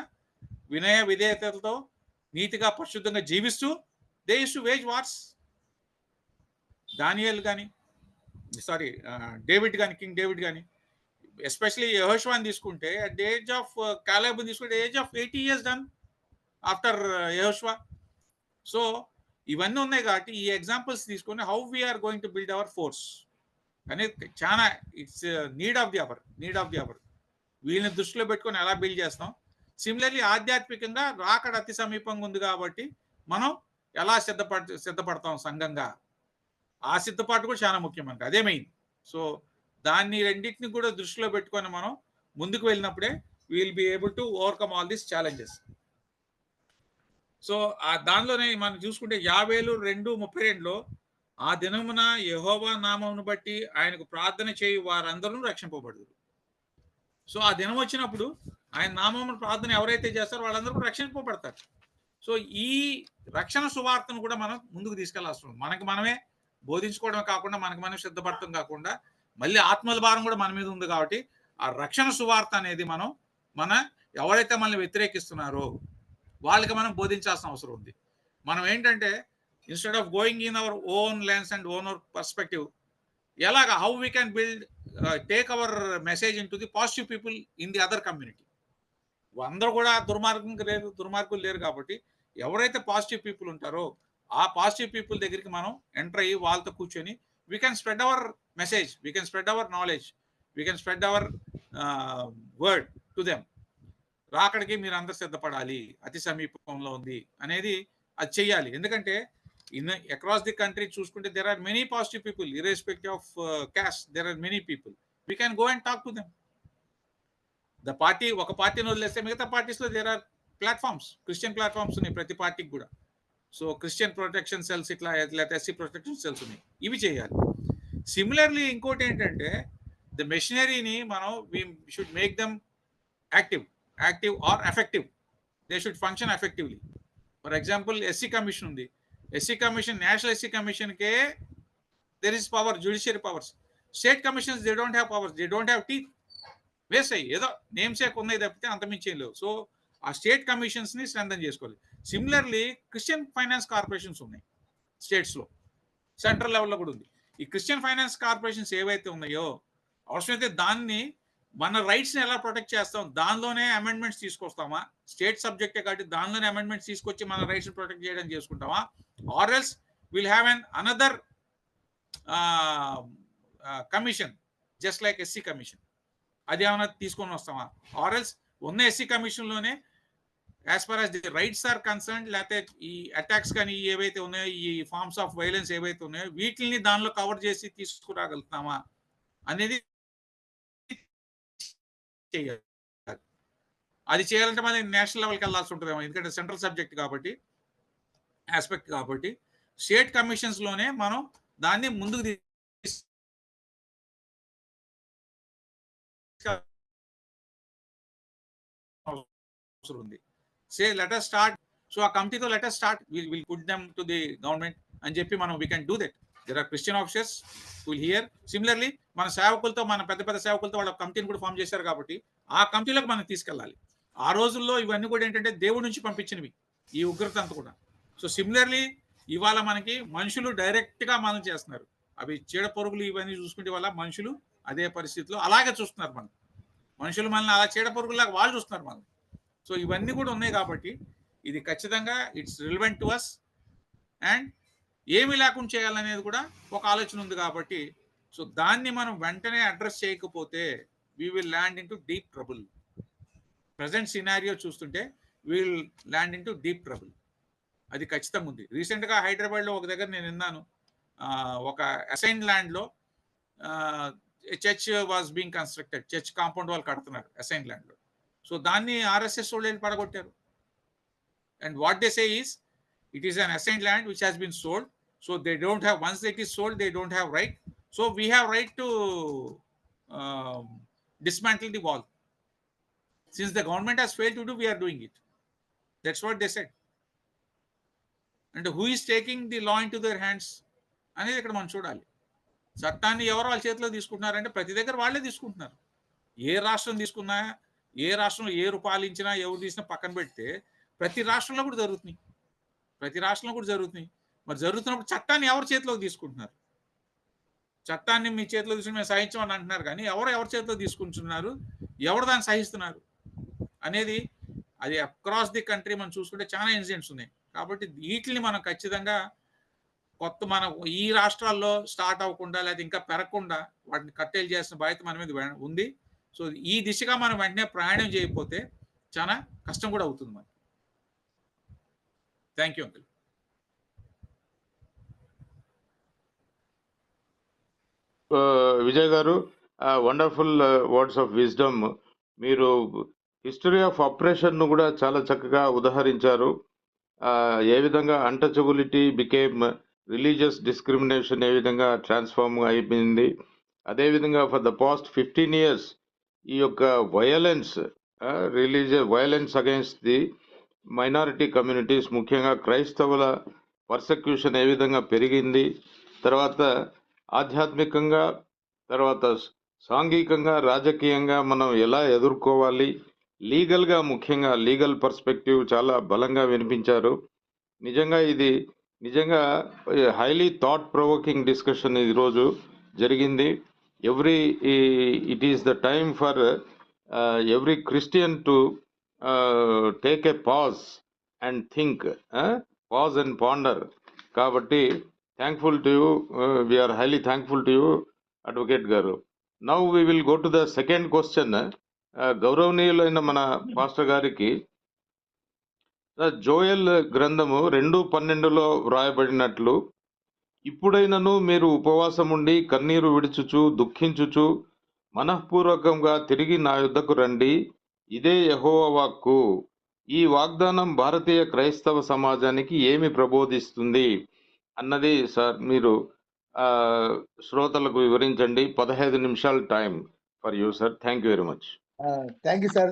Speaker 2: వినయ విధేయతలతో నీతిగా పరిశుద్ధంగా జీవిస్తూ they use to wage wars. David కానీ కింగ్ డేవిడ్ కానీ, ఎస్పెషలీ యెహోషువాని తీసుకుంటే అట్ ది ఏజ్ ఆఫ్ కాలేబుని తీసుకుంటే age of 80 years done after యెహోషువా. సో ఇవన్నీ ఉన్నాయి కాబట్టి ఈ ఎగ్జాంపుల్స్ తీసుకొని how we are going to build our force అనేది చాలా it's need of the hour. వీళ్ళని దృష్టిలో పెట్టుకొని ఎలా బిల్డ్ చేస్తాం. సిమిలర్లీ ఆధ్యాత్మికంగా రాకడ అతి సమీపంగా ఉంది కాబట్టి మనం ఎలా సిద్ధపడతాం సంఘంగా, ఆ సిద్ధపాటు కూడా చాలా ముఖ్యం మనకి. అదే మెయిన్. సో దాన్ని రెండింటిని కూడా దృష్టిలో పెట్టుకొని మనం ముందుకు వెళ్ళినప్పుడే will be able to overcome all these challenges. So దానిలోనే మనం చూసుకుంటే 50:2:32 ఆ దినమున యెహోవా నామమును బట్టి ఆయనకు ప్రార్థన చేయి వారందరూ రక్షింపబడుదురు. సో ఆ దినం వచ్చినప్పుడు ఆయన నామమును ప్రార్థన ఎవరైతే చేస్తారో వాళ్ళందరూ కూడా రక్షింపబడతారు. సో ఈ రక్షణ సువార్తను కూడా మనం ముందుకు తీసుకెళ్లాల్సి ఉంది. మనకి మనమే బోధించుకోవడమే కాకుండా మనకి మనం సిద్ధపడటం కాకుండా మళ్ళీ ఆత్మల భారం కూడా మన మీద ఉంది. కాబట్టి ఆ రక్షణ సువార్త అనేది మన ఎవరైతే మనల్ని వ్యతిరేకిస్తున్నారో వాళ్ళకి మనం బోధించాల్సిన అవసరం ఉంది. మనం ఏంటంటే instead of going in our own lens and own our perspective, ఎలాగా how we can build take our message into the positive people in the other community. అందరూ కూడా దుర్మార్గులు లేరు కాబట్టి ఎవరైతే పాజిటివ్ పీపుల్ ఉంటారో ఆ పాజిటివ్ పీపుల్ దగ్గరికి మనం ఎంటర్ అయ్యి వాళ్ళతో కూర్చొని we can spread our message, we can spread our knowledge, we can spread our word to them. రాకడికి మీరు అందరు సిద్ధపడాలి, అతి సమీపంలో ఉంది అనేది అది చెయ్యాలి. ఎందుకంటే అక్రాస్ ది కంట్రీ చూసుకుంటే there are many positive people irrespective of caste, there are many people, we can go and talk to them. ఒక పార్టీని వదిలేస్తే మిగతా పార్టీస్ లో there are platforms, Christian platforms ఉన్నాయి ప్రతి పార్టీకి కూడా. సో క్రిస్టియన్ ప్రొటెక్షన్ సెల్స్ ఇట్లా లేకపోతే ఎస్సీ ప్రొటెక్షన్ సెల్స్ ఉన్నాయి, ఇవి చేయాలి. సిమిలర్లీ ఇంకోటి ఏంటంటే ద మెషినరీని మనం we should make them active or effective. They should function effectively. For example SC commission ఉంది. ఎస్సీ కమిషన్, నేషనల్ ఎస్సీ కమిషన్కే there is power, judiciary powers. State commissions they don't have powers, they don't have teeth. Waste అయ్యి ఏదో name sake ఉన్నాయి తప్పితే అంతమించి ఏం లేవు. So ఆ state commissions ని స్ట్రెంథన్ చేసుకోవాలి. సిమిలర్లీ క్రిస్టియన్ ఫైనాన్స్ కార్పొరేషన్స్ ఉన్నాయి స్టేట్స్ లో, సెంట్రల్ లెవెల్లో కూడా ఉంది. ఈ క్రిస్టియన్ ఫైనాన్స్ కార్పొరేషన్స్ ఏవైతే ఉన్నాయో అవసరమైతే దాన్ని మన రైట్స్ ని ఎలా ప్రొటెక్ట్ చేస్తాం, దానిలోనే అమెండ్మెంట్స్ తీసుకొస్తామా, స్టేట్ సబ్జెక్టే కాబట్టి దానిలోనే అమెండ్మెంట్స్ తీసుకొచ్చి మన రైట్స్ ని ప్రొటెక్ట్ చేయడం చేసుకుంటామా, or else will have an another commission just like SC commission, అది ఏమైనా తీసుకొని వస్తామా, ఆర్ ఎల్స్ ఉన్న ఎస్సీ కమిషన్ లోనే as far as the rights are concern, లేకపోతే ఈ అటాక్స్ కానీ ఏవైతే ఉన్నాయో, ఈ ఫార్మ్స్ ఆఫ్ వైలెన్స్ ఏవైతే ఉన్నాయో వీటిని దానిలో కవర్ చేసి తీసుకురాగలుగుతామా అనేది చేయాలి. అది చేయాలంటే మనం నేషనల్ లెవెల్కి వెళ్ళాల్సి ఉంటుందేమో, ఎందుకంటే సెంట్రల్ సబ్జెక్ట్ కాబట్టి, ఆస్పెక్ట్ కాబట్టి. స్టేట్ కమిషన్స్ లోనే మనం దాన్ని ముందుకు ఉంది. Say let us start. So ఆ కమిటీతో let us start, will put them to the government అని చెప్పి మనం we can do that. There are Christian officers will hear. Similarly మన సేవకులతో, మన పెద్ద పెద్ద సేవకులతో వాళ్ళ కమిటీని కూడా ఫామ్ చేశారు కాబట్టి ఆ కమిటీలోకి మనం తీసుకెళ్ళాలి. ఆ రోజుల్లో ఇవన్నీ కూడా ఏంటంటే దేవుడి నుంచి పంపించినవి, ఈ ఉగ్రత అంతా కూడా. సో సిమిలర్లీ ఇవాళ మనకి మనుషులు డైరెక్ట్ గా మనం చేస్తున్నారు. అవి చీడ పొరుగులు ఇవన్నీ చూసుకుంటే వల్ల మనుషులు అదే పరిస్థితిలో అలాగే చూస్తున్నారు. మనం మనుషులు మనల్ని అలా చీడ పొరుగులాగా వాళ్ళు చూస్తున్నారు మనం. సో ఇవన్నీ కూడా ఉన్నాయి కాబట్టి ఇది ఖచ్చితంగా it's relevant to us. And ఏమి లేకుండా చేయాలనేది కూడా ఒక ఆలోచన ఉంది కాబట్టి, సో దాన్ని మనం వెంటనే అడ్రస్ చేయకపోతే we will land into deep trouble. Present scenario చూస్తుంటే we will land into deep trouble, అది ఖచ్చితంగా ఉంది. రీసెంట్గా హైదరాబాద్లో ఒక దగ్గర నేను విన్నాను, ఒక అసైన్ ల్యాండ్లో church was being constructed, church compound వాళ్ళు కడుతున్నారు అసైన్ ల్యాండ్లో. సో దాన్ని ఆర్ఎస్ఎస్ వాళ్ళు పడగొట్టారు. And what they say is it is an assigned land which has been sold, so they don't have, once it is sold they don't have right, so we have right to dismantle the wall. Since the government has failed to do, we are doing it. That's what they said. And who is taking the law into their hands అనేది ఇక్కడ మనం చూడాలి. చట్టాన్ని ఎవరు వాళ్ళ చేతిలో తీసుకుంటున్నారంటే ప్రతి దగ్గర వాళ్ళే తీసుకుంటున్నారు. ఏ రాష్ట్రం తీసుకున్నా, ఏ రాష్ట్రంలో ఏ రూపాలించినా, ఎవరు తీసినా పక్కన పెడితే ప్రతి రాష్ట్రంలో కూడా జరుగుతున్నాయి. మరి జరుగుతున్నప్పుడు చట్టాన్ని ఎవరి చేతిలోకి తీసుకుంటున్నారు? చట్టాన్ని మీ చేతిలో తీసుకుని మేము సహించమని అంటున్నారు, కానీ ఎవరి చేతిలో తీసుకుంటున్నారు, ఎవరు దాన్ని సహిస్తున్నారు అనేది అది అక్రాస్ ది కంట్రీ మనం చూసుకుంటే చాలా ఇన్సిడెంట్స్ ఉన్నాయి. కాబట్టి వీటిని మనం ఖచ్చితంగా మన ఈ రాష్ట్రాల్లో స్టార్ట్ అవ్వకుండా లేదా ఇంకా పెరగకుండా వాటిని కట్టేలు చేసిన బాధ్యత మన మీద ఉంది. సో ఈ దిశగా మనం వెంటనే ప్రయాణం చేయకపోతే చాలా కష్టం కూడా అవుతుంది మనకి. Thank you uncle.
Speaker 1: Vijay garu, wonderful words of wisdom. మీరు హిస్టరీ ఆఫ్ ఆపరేషన్ను కూడా చాలా చక్కగా ఉదహరించారు. ఏ విధంగా అన్టచబిలిటీ బికేమ్ రిలీజియస్ డిస్క్రిమినేషన్ ఏ విధంగా ట్రాన్స్ఫార్మ్ అయిపోయింది. అదేవిధంగా ఫర్ ద పాస్ట్ 15 years ఈ యొక్క violence against the minority communities, ముఖ్యంగా క్రైస్తవుల పర్సెక్యూషన్ ఏ విధంగా పెరిగింది, తర్వాత ఆధ్యాత్మికంగా, తర్వాత సాంఘికంగా, రాజకీయంగా మనం ఎలా ఎదుర్కోవాలి, లీగల్‌గా ముఖ్యంగా లీగల్ పర్స్పెక్టివ్ చాలా బలంగా వినిపించారు. నిజంగా హైలీ థాట్ ప్రొవోకింగ్ డిస్కషన్ ఈరోజు జరిగింది. Every it is the time for every Christian to take a pause and think, pause and ponder. కాబట్టి thankful to you, we are highly thankful to you advocate garu. Now we will go to the second question. గౌరవనీయులైన మన pastor గారికి, జోయల్ గ్రంథము 2:12లో వ్రాయబడినట్లు, ఇప్పుడైనను మీరు ఉపవాసముండి కన్నీరు విడుచుచు దుఃఖించుచు మనఃపూర్వకంగా తిరిగి నా యుద్ధకు రండి, ఇదే యెహోవా వాక్కు. ఈ వాగ్దానం భారతీయ క్రైస్తవ సమాజానికి ఏమి ప్రబోధిస్తుంది అన్నది సార్ మీరు శ్రోతలకు వివరించండి. 15 నిమిషాలు time for you sir. Thank you very much.
Speaker 3: Thank you sir.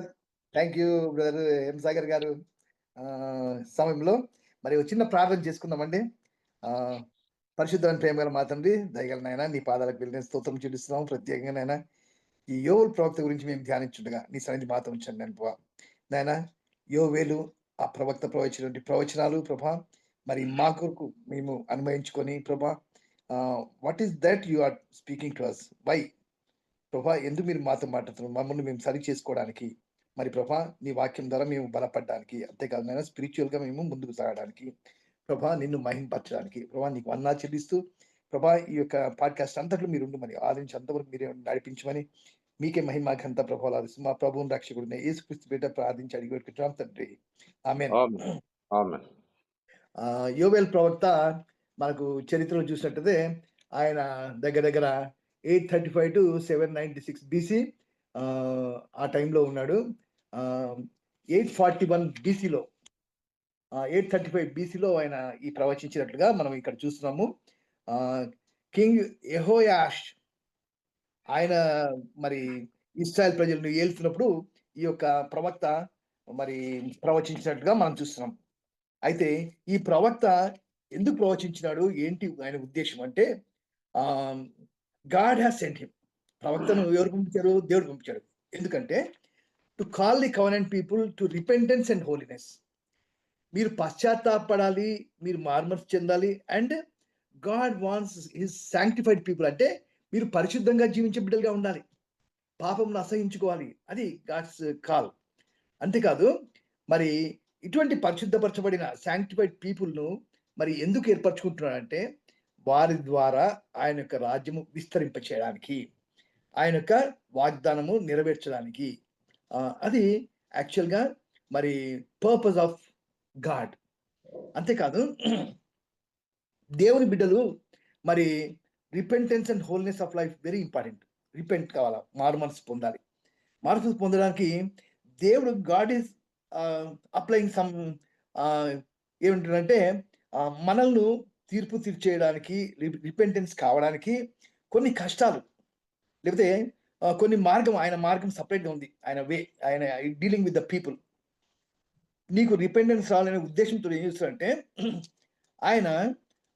Speaker 3: Thank you brother ఎం సాగర్ గారు. సమయంలో మరి ఒక చిన్న ప్రార్థన చేసుకుందామండి. పరిశుద్ధమైన ప్రేమ గల మా తండ్రి, దయగల నాయన, నీ పాదాలకు వెళ్ళిన స్తోత్రం చెల్లిస్తున్నాం. ప్రత్యేకంగా నాయన ఈ యోవేలు ప్రవక్త గురించి మేము ధ్యానించుండగా నీ సన్నిధి మాతో ఉంచండి అనుభవ నాయన. యోవేలు ఆ ప్రవక్త ప్రవచించినటువంటి ప్రవచనాలు ప్రభా మరి మా కొరకు మేము అన్వయించుకొని ప్రభా, what is that you are speaking to us, why ప్రభా, ఎందుకు మీరు మాతో మాట్లాడుతున్నారు, మమ్మల్ని మేము సరి చేసుకోవడానికి, మరి ప్రభా నీ వాక్యం ద్వారా మేము బలపడడానికి, అంతేకాదు నాయన స్పిరిచువల్గా మేము ముందుకు సాగడానికి, ప్రభా నిన్ను మహింపరచడానికి ప్రభా నీకు వందనాలు చెల్లిస్తూ ప్రభా ఈ యొక్క పాడ్కాస్ట్ అంతట్లో మీరు ఉండి మరి ఆదరించి అంతవరకు మీరే నడిపించమని మీకే మహిమ ఘనత ప్రభావాలు ఆదిస్తూ మా ప్రభువుని రక్షకుడిని యేసుక్రీస్తు పేరిట ప్రార్థించి అడిగి పెట్టుకుంటున్నాం తండ్రి, ఆమేన్.
Speaker 1: ఆమేన్.
Speaker 3: యోవేలు ప్రవక్త మనకు చరిత్రలో చూసినట్టయితే ఆయన దగ్గర 835 to 796 BC ఆ టైంలో ఉన్నాడు. 841 BCలో 835 BCలో ఆయన ఈ ప్రవచించినట్లుగా మనం ఇక్కడ చూస్తున్నాము. కింగ్ యెహోయాష్ ఆయన మరి ఇశ్రాయేల్ ప్రజలను ఏలుతున్నప్పుడు ఈ యొక్క ప్రవక్త మరి ప్రవచించినట్లుగా మనం చూస్తున్నాం. అయితే ఈ ప్రవక్త ఎందుకు ప్రవచించినాడు, ఏంటి ఆయన ఉద్దేశం అంటే, గాడ్ హ్యాస్ సెంట్ హిమ్. ప్రవక్తను ఎవరు పంపించారు? దేవుడు పంపించాడు. ఎందుకంటే to call the covenant people to repentance and holiness. మీరు పశ్చాత్తాపడాలి, మీరు మార్మర్స్ చెందాలి, and God wants his sanctified people, అంటే మీరు పరిశుద్ధంగా జీవించే బిడ్డలుగా ఉండాలి, పాపంను అసహించుకోవాలి, అది గాడ్స్ కాల్. అంతేకాదు మరి ఇటువంటి పరిశుద్ధపరచబడిన శాంక్టిఫైడ్ పీపుల్ను మరి ఎందుకు ఏర్పరచుకుంటున్నాడంటే వారి ద్వారా ఆయన యొక్క రాజ్యము విస్తరింప చేయడానికి, ఆయన యొక్క వాగ్దానము నెరవేర్చడానికి. అది యాక్చువల్గా మరి పర్పస్ ఆఫ్ గాడ్. అంతేకాదు దేవుని బిడ్డలు మరి repentance and wholeness of life very important. Repent కావాలా, మారు మనసు పొందాలి. మారు మనసు పొందడానికి దేవుడు గాడ్ ఈజ్ అప్లయింగ్ సమ్ ఏమంటారంటే మనల్ని తీర్పు తీర్చేయడానికి, రిపెంటెన్స్ కావడానికి కొన్ని కష్టాలు, లేకపోతే కొన్ని మార్గం, ఆయన మార్గం సపరేట్గా ఉంది, ఆయన వే, ఆయన డీలింగ్ విత్ ద పీపుల్. నీకు రిపెంటెన్స్ రావాలనే ఉద్దేశంతో ఏం చేస్తాడంటే ఆయన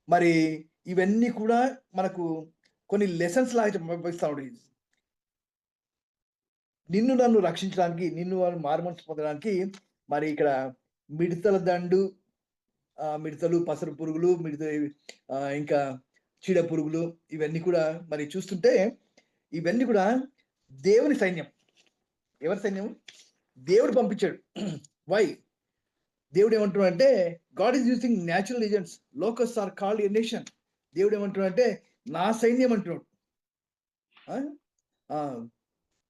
Speaker 3: మరి ఇవన్నీ కూడా మనకు కొన్ని లెసన్స్ లాగా పంపిస్తాడు. నిన్ను నన్ను రక్షించడానికి, నిన్ను మారుమనసు పొందడానికి మరి ఇక్కడ మిడతల దండు, మిడతలు, పసరు పురుగులు, ఇంకా చీడ పురుగులు, ఇవన్నీ కూడా మరి చూస్తుంటే ఇవన్నీ కూడా దేవుని సైన్యం. ఎవరి సైన్యం? దేవుడు పంపించాడు. వై? దేవుడు ఏమంటున్నాడు అంటే God is using natural agents, locusts are called a nation. దేవుడు ఏమంటున్నాడు అంటే నా సైన్యం అంటున్నాడు.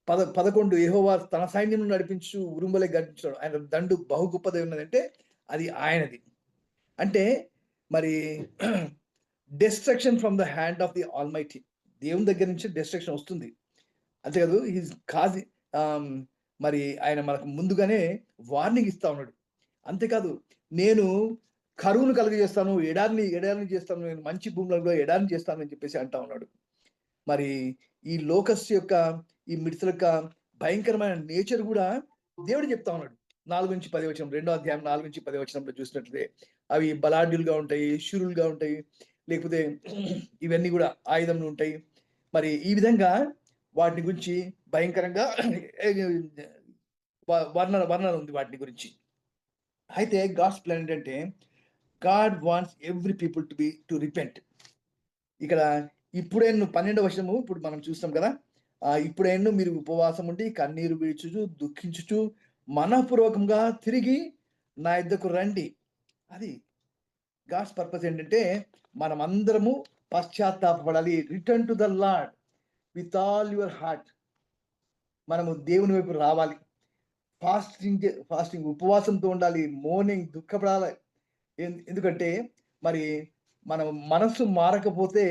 Speaker 3: 11 యెహోవా తన సైన్యం నడిపించు ఉరుములే గర్జించాడు, ఆయన దండు బహు గొప్పదై ఉన్నదంటే అది ఆయనది. అంటే మరి destruction from the hand of the almighty, దేవుని దగ్గర నుంచి డిస్ట్రక్షన్ వస్తుంది. అంతేకాదు ఈజ్ కాజ్ మరి ఆయన మనకు ముందుగానే వార్నింగ్ ఇస్తా ఉన్నాడు. అంతేకాదు నేను కరువును కలుగజేస్తాను, ఎడారిని చేస్తాను, నేను మంచి భూములలో ఎడారిని చేస్తాను అని చెప్పేసి అంటా ఉన్నాడు. మరి ఈ లోకస్ యొక్క, ఈ మిడతల యొక్క భయంకరమైన నేచర్ కూడా దేవుడు చెప్తా ఉన్నాడు. 4-10 వచనం, 2వ అధ్యాయం 4-10 వచనంలో చూసినట్లయితే అవి బలాఢ్యులుగా ఉంటాయి, శూరులుగా ఉంటాయి, లేకపోతే ఇవన్నీ కూడా ఆయుధంలు ఉంటాయి. మరి ఈ విధంగా వాటి గురించి భయంకరంగా వర్ణన ఉంది వాటి గురించి. అయితే గాడ్స్ ప్లాన్ ఏంటంటే God wants every people to repent. ఇక్కడ ఇప్పుడే 12వ వచనము ఇప్పుడు మనం చూస్తాం కదా. ఇప్పుడైనా మీరు ఉపవాసం ఉండి కన్నీరు విడుచుచు దుఃఖించుచు మనఃపూర్వకంగా తిరిగి నా యొద్దకు రండి. అది గాడ్స్ పర్పస్ ఏంటంటే మనం అందరము పశ్చాత్తాపడాలి. Return to the Lord with all your heart. మనము దేవుని వైపు రావాలి. ఫాస్టింగ్ ఉపవాసంతో ఉండాలి. మార్నింగ్ దుఃఖపడాలి. ఎందుకంటే మరి మన మనస్సు మారకపోతే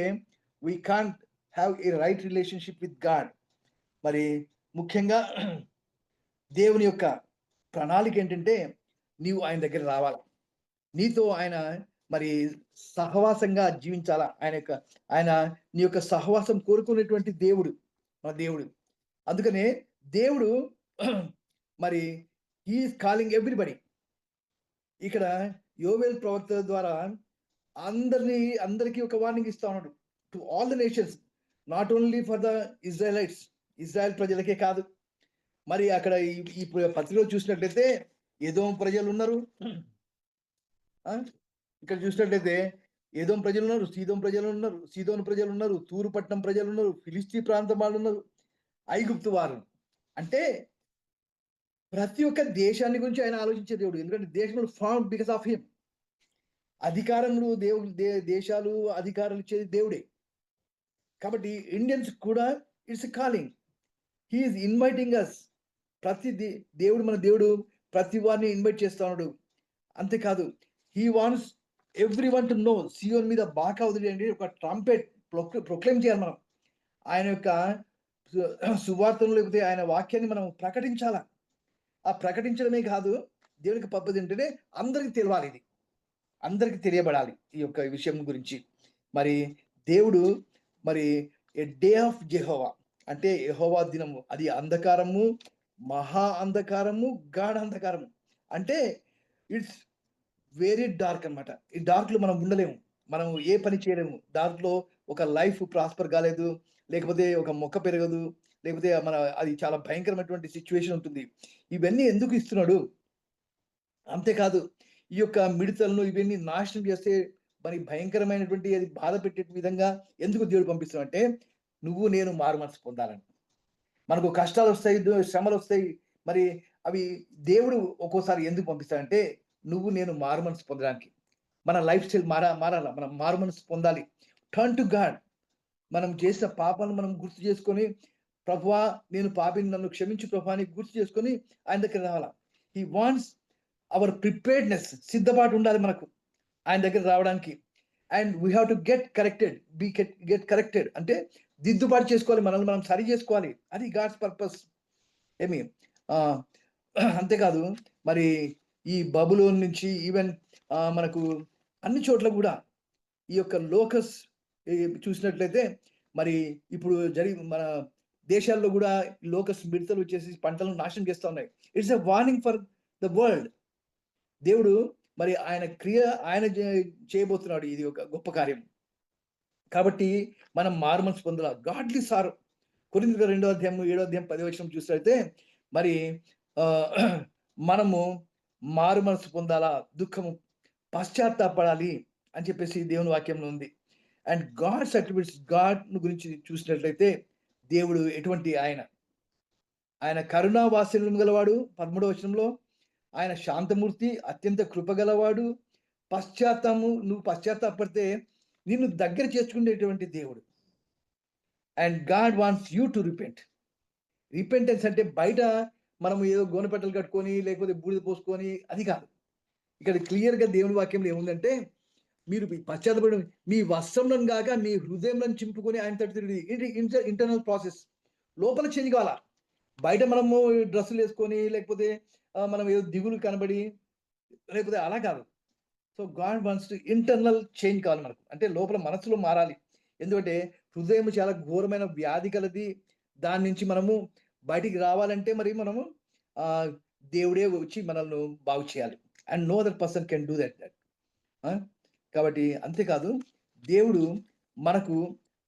Speaker 3: we can't have a right relationship with God. మరి ముఖ్యంగా దేవుని యొక్క ప్రణాళిక ఏంటంటే నీవు ఆయన దగ్గర రావాలి. నీతో ఆయన మరి సహవాసంగా జీవించాలా. ఆయన నీ యొక్క సహవాసం కోరుకునేటువంటి దేవుడు మన దేవుడు. అందుకనే దేవుడు మరి హీఈస్ కాలింగ్ ఎవ్రీబడి. ఇక్కడ యోవేల్ ప్రవక్త ద్వారా అందరికీ ఒక వార్నింగ్ ఇస్తా ఉన్నాడు. To all the nations, not only for the Israelites, Israel ప్రజలకే కాదు. మరి అక్కడ ఈ పత్రికలో చూసినట్లయితే ఏదోం ప్రజలు ఉన్నారు, ఇక్కడ చూసినట్లయితే ఏదోం ప్రజలు ఉన్నారు, సీదోను ప్రజలు ఉన్నారు, తూరు పట్టణం ప్రజలు ఉన్నారు, ఫిలిస్తీ ప్రాంతం వాళ్ళు ఉన్నారు, ఐగుప్తు వారు. అంటే ప్రతి ఒక్క దేశాన్ని గురించి ఆయన ఆలోచించే దేవుడు. ఎందుకంటే దేశంలో ఫౌండ్ బికాస్ ఆఫ్ హిమ్. అధికారములు దేశాలు అధికారాలు ఇచ్చేది దేవుడే. కాబట్టి ఇండియన్స్ కూడా it's calling. He is inviting us. దేవుడు మన దేవుడు ప్రతి వారిని ఇన్వైట్ చేస్తా ఉన్నాడు. అంతేకాదు he wants everyone to know. సియోన్ మీద బాకా వదిలి అంటే ఒక ట్రంపెట్ ప్రొక్లెయిమ్ చేయాలి. మనం ఆయన యొక్క సువార్తను లేకపోతే ఆయన వాక్యాన్ని మనం ప్రకటించాలా. ఆ ప్రకటించడమే కాదు, దేవునికి పద్ధతి ఏంటంటే అందరికి తెలవాలి. ఇది అందరికి తెలియబడాలి ఈ యొక్క విషయం గురించి. మరి దేవుడు మరి ఏ డే ఆఫ్ జెహోవా అంటే యెహోవా దినము, అది అంధకారము, మహా అంధకారము, గాఢ అంధకారము. అంటే ఇట్స్ వెరీ డార్క్ అన్నమాట. ఈ డార్క్లో మనం ఉండలేము, మనం ఏ పని చేయలేము. దాంట్లో ఒక లైఫ్ ప్రాస్పర్ కాలేదు, లేకపోతే ఒక మొక్క పెరగదు, లేకపోతే అది చాలా భయంకరమైనటువంటి సిచ్యువేషన్ ఉంటుంది. ఇవన్నీ ఎందుకు ఇస్తున్నాడు? అంతేకాదు ఈ యొక్క మిడతలను ఇవన్నీ నాశనం చేస్తే మరి భయంకరమైనటువంటి అది బాధ పెట్టే విధంగా ఎందుకు దేవుడు పంపిస్తున్నాడు అంటే నువ్వు నేను మారు మనసు పొందాలని. మనకు కష్టాలు వస్తాయి, శ్రమలు వస్తాయి. మరి అవి దేవుడు ఒక్కోసారి ఎందుకు పంపిస్తాడంటే నువ్వు నేను మారు మనసు పొందడానికి. మన లైఫ్ స్టైల్ మారాల, మనం మారు మనసు పొందాలి. Turn to God. మనం చేసిన పాపాలను మనం గుర్తు చేసుకొని, ప్రభువా నేను పాపిని, నన్ను క్షమించు ప్రభువా అని గుర్తు చేసుకొని ఆయన దగ్గర రావాలా. He wants hour preparedness. సిద్ధపాటు ఉండాలి మనకు ఆయన దగ్గర రావడానికి. And we have to get corrected అంటే దిద్దుబాటు చేసుకోవాలి, మనల్ని మనం సరి చేసుకోవాలి. అది గాడ్స్ పర్పస్. అంతేకాదు మరి ఈ బబులోన్ నుంచి ఈవెన్ మనకు అన్ని చోట్ల కూడా ఈ యొక్క లోకస్ చూసినట్లయితే మరి ఇప్పుడు మన దేశాల్లో కూడా లోకస్ మిడతలు వచ్చేసి పంటలను నాశనం చేస్తూ ఉన్నాయి. It's a warning for the world. దేవుడు మరి ఆయన చేయబోతున్నాడు. ఇది ఒక గొప్ప కార్యం. కాబట్టి మనం మారు మనసు పొందాల. Godly sir. కొరింథీయులకు 2వ అధ్యాయం 7వ అధ్యాయం 10వ వచనం చూసినట్లయితే మరి మనము మారు మనసు పొందాలా, దుఃఖము, పశ్చాత్తాపడాలి అని చెప్పేసి దేవుని వాక్యంలో ఉంది. అండ్ గాడ్స్ అట్రిబ్యూట్స్, గాడ్ గురించి చూసినట్లయితే దేవుడు ఎటువంటి ఆయన కరుణా వాత్సల్యం గలవాడు. 13వ వచనంలో ఆయన శాంతమూర్తి, అత్యంత కృపగలవాడు, నువ్వు పశ్చాత్తాపడితే నిన్ను దగ్గర చేర్చుకునేటువంటి దేవుడు. And God wants you to repent. Repentance అంటే బయట మనం ఏదో గోనెపట్టలు కట్టుకొని లేకపోతే బూడిద పోసుకొని అది కాదు. ఇక్కడ క్లియర్గా దేవుని వాక్యంలో ఏముందంటే మీరు పశ్చాత్తపడడం, మీ వస్త్రంలో కాక మీ హృదయంలో చింపుకొని ఆయన తట్టు. Internal process. లోపల చేంజ్ కావాలా. బయట మనము డ్రెస్సులు వేసుకొని లేకపోతే మనం ఏదో దిగులు కనబడి లేకపోతే అలా కాదు. So God wants to internal change కావాలి మనకు. అంటే లోపల మనసులో మారాలి. ఎందుకంటే హృదయం చాలా ఘోరమైన వ్యాధి కలది. దాని నుంచి మనము బయటికి రావాలంటే మరి మనము దేవుడే వచ్చి మనల్ని బాగు చేయాలి. And no other person can do that. కాబట్టి అంతేకాదు దేవుడు మనకు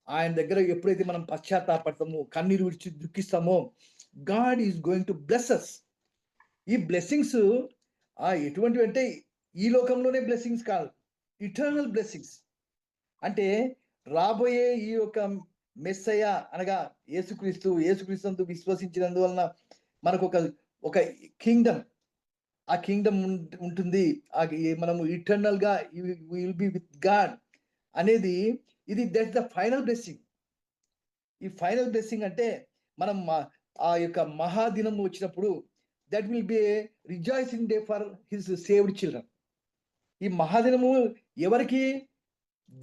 Speaker 3: ఆయన దగ్గర ఎప్పుడైతే మనం పశ్చాత్తాపడతామో, కన్నీరు విడిచి దుఃఖిస్తామో, God is going to bless us. ఈ బ్లెస్సింగ్స్ ఎటువంటివి అంటే ఈ లోకంలోనే బ్లెస్సింగ్స్ కాదు, ఇటర్నల్ బ్లెస్సింగ్స్. అంటే రాబోయే ఈ యొక్క మెస్సయ్య అనగా యేసుక్రీస్తు విశ్వసించినందువలన మనకు ఒక కింగ్డమ్, ఆ కింగ్డమ్ ఉంటుంది. మనము ఇటర్నల్ గా విల్ బి విత్ గాడ్ అనేది ఇది దట్స్ ద ఫైనల్ బ్లెస్సింగ్. ఈ ఫైనల్ బ్లెస్సింగ్ అంటే మనం ఆ యొక్క మహాదినం వచ్చినప్పుడు that will be A rejoicing day for his saved children. ఈ మహాదినము ఎవరికి?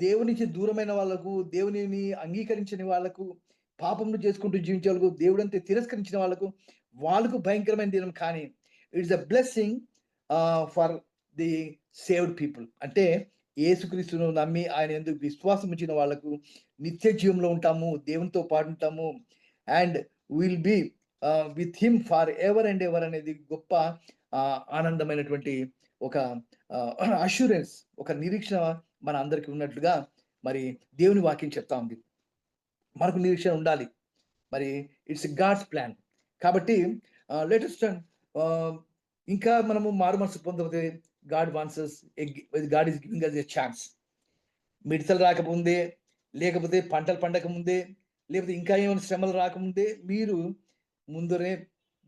Speaker 3: దేవుని నుంచి దూరమైన వాళ్ళకు, దేవునిని అంగీకరించని వాళ్ళకు, పాపములు చేసుకుంటూ జీవించే వాళ్ళకు, దేవుడంతే తిరస్కరించిన వాళ్ళకు భయంకరమైన దినం. కానీ it's a blessing for the saved people. అంటే యేసుక్రీస్తును నమ్మి ఆయన ఎందుకు విశ్వాసం ఉంచిన వాళ్ళకు నిత్య జీవంలో ఉంటాము, దేవునితో పాటు ఉంటాము, and will be with him for ever and ever అనేది గొప్ప ఆనందమైనటువంటి ఒక అష్యూరెన్స్, ఒక నిరీక్షణ మన అందరికి ఉన్నట్లుగా మరి దేవుని వాక్యం చెప్తా ఉంది. మనకు నిరీక్షణ ఉండాలి. మరి ఇట్స్ గాడ్స్ ప్లాన్. కాబట్టి లేటెస్ట్ ఇంకా మనము మారు మనసు పొందకపోతే God wants us, God is giving us a chance. మిడతలు రాకముందే, లేకపోతే పంటలు పండక ముందే, లేకపోతే ఇంకా ఏమైనా శ్రమలు రాకముందే మీరు ముందరే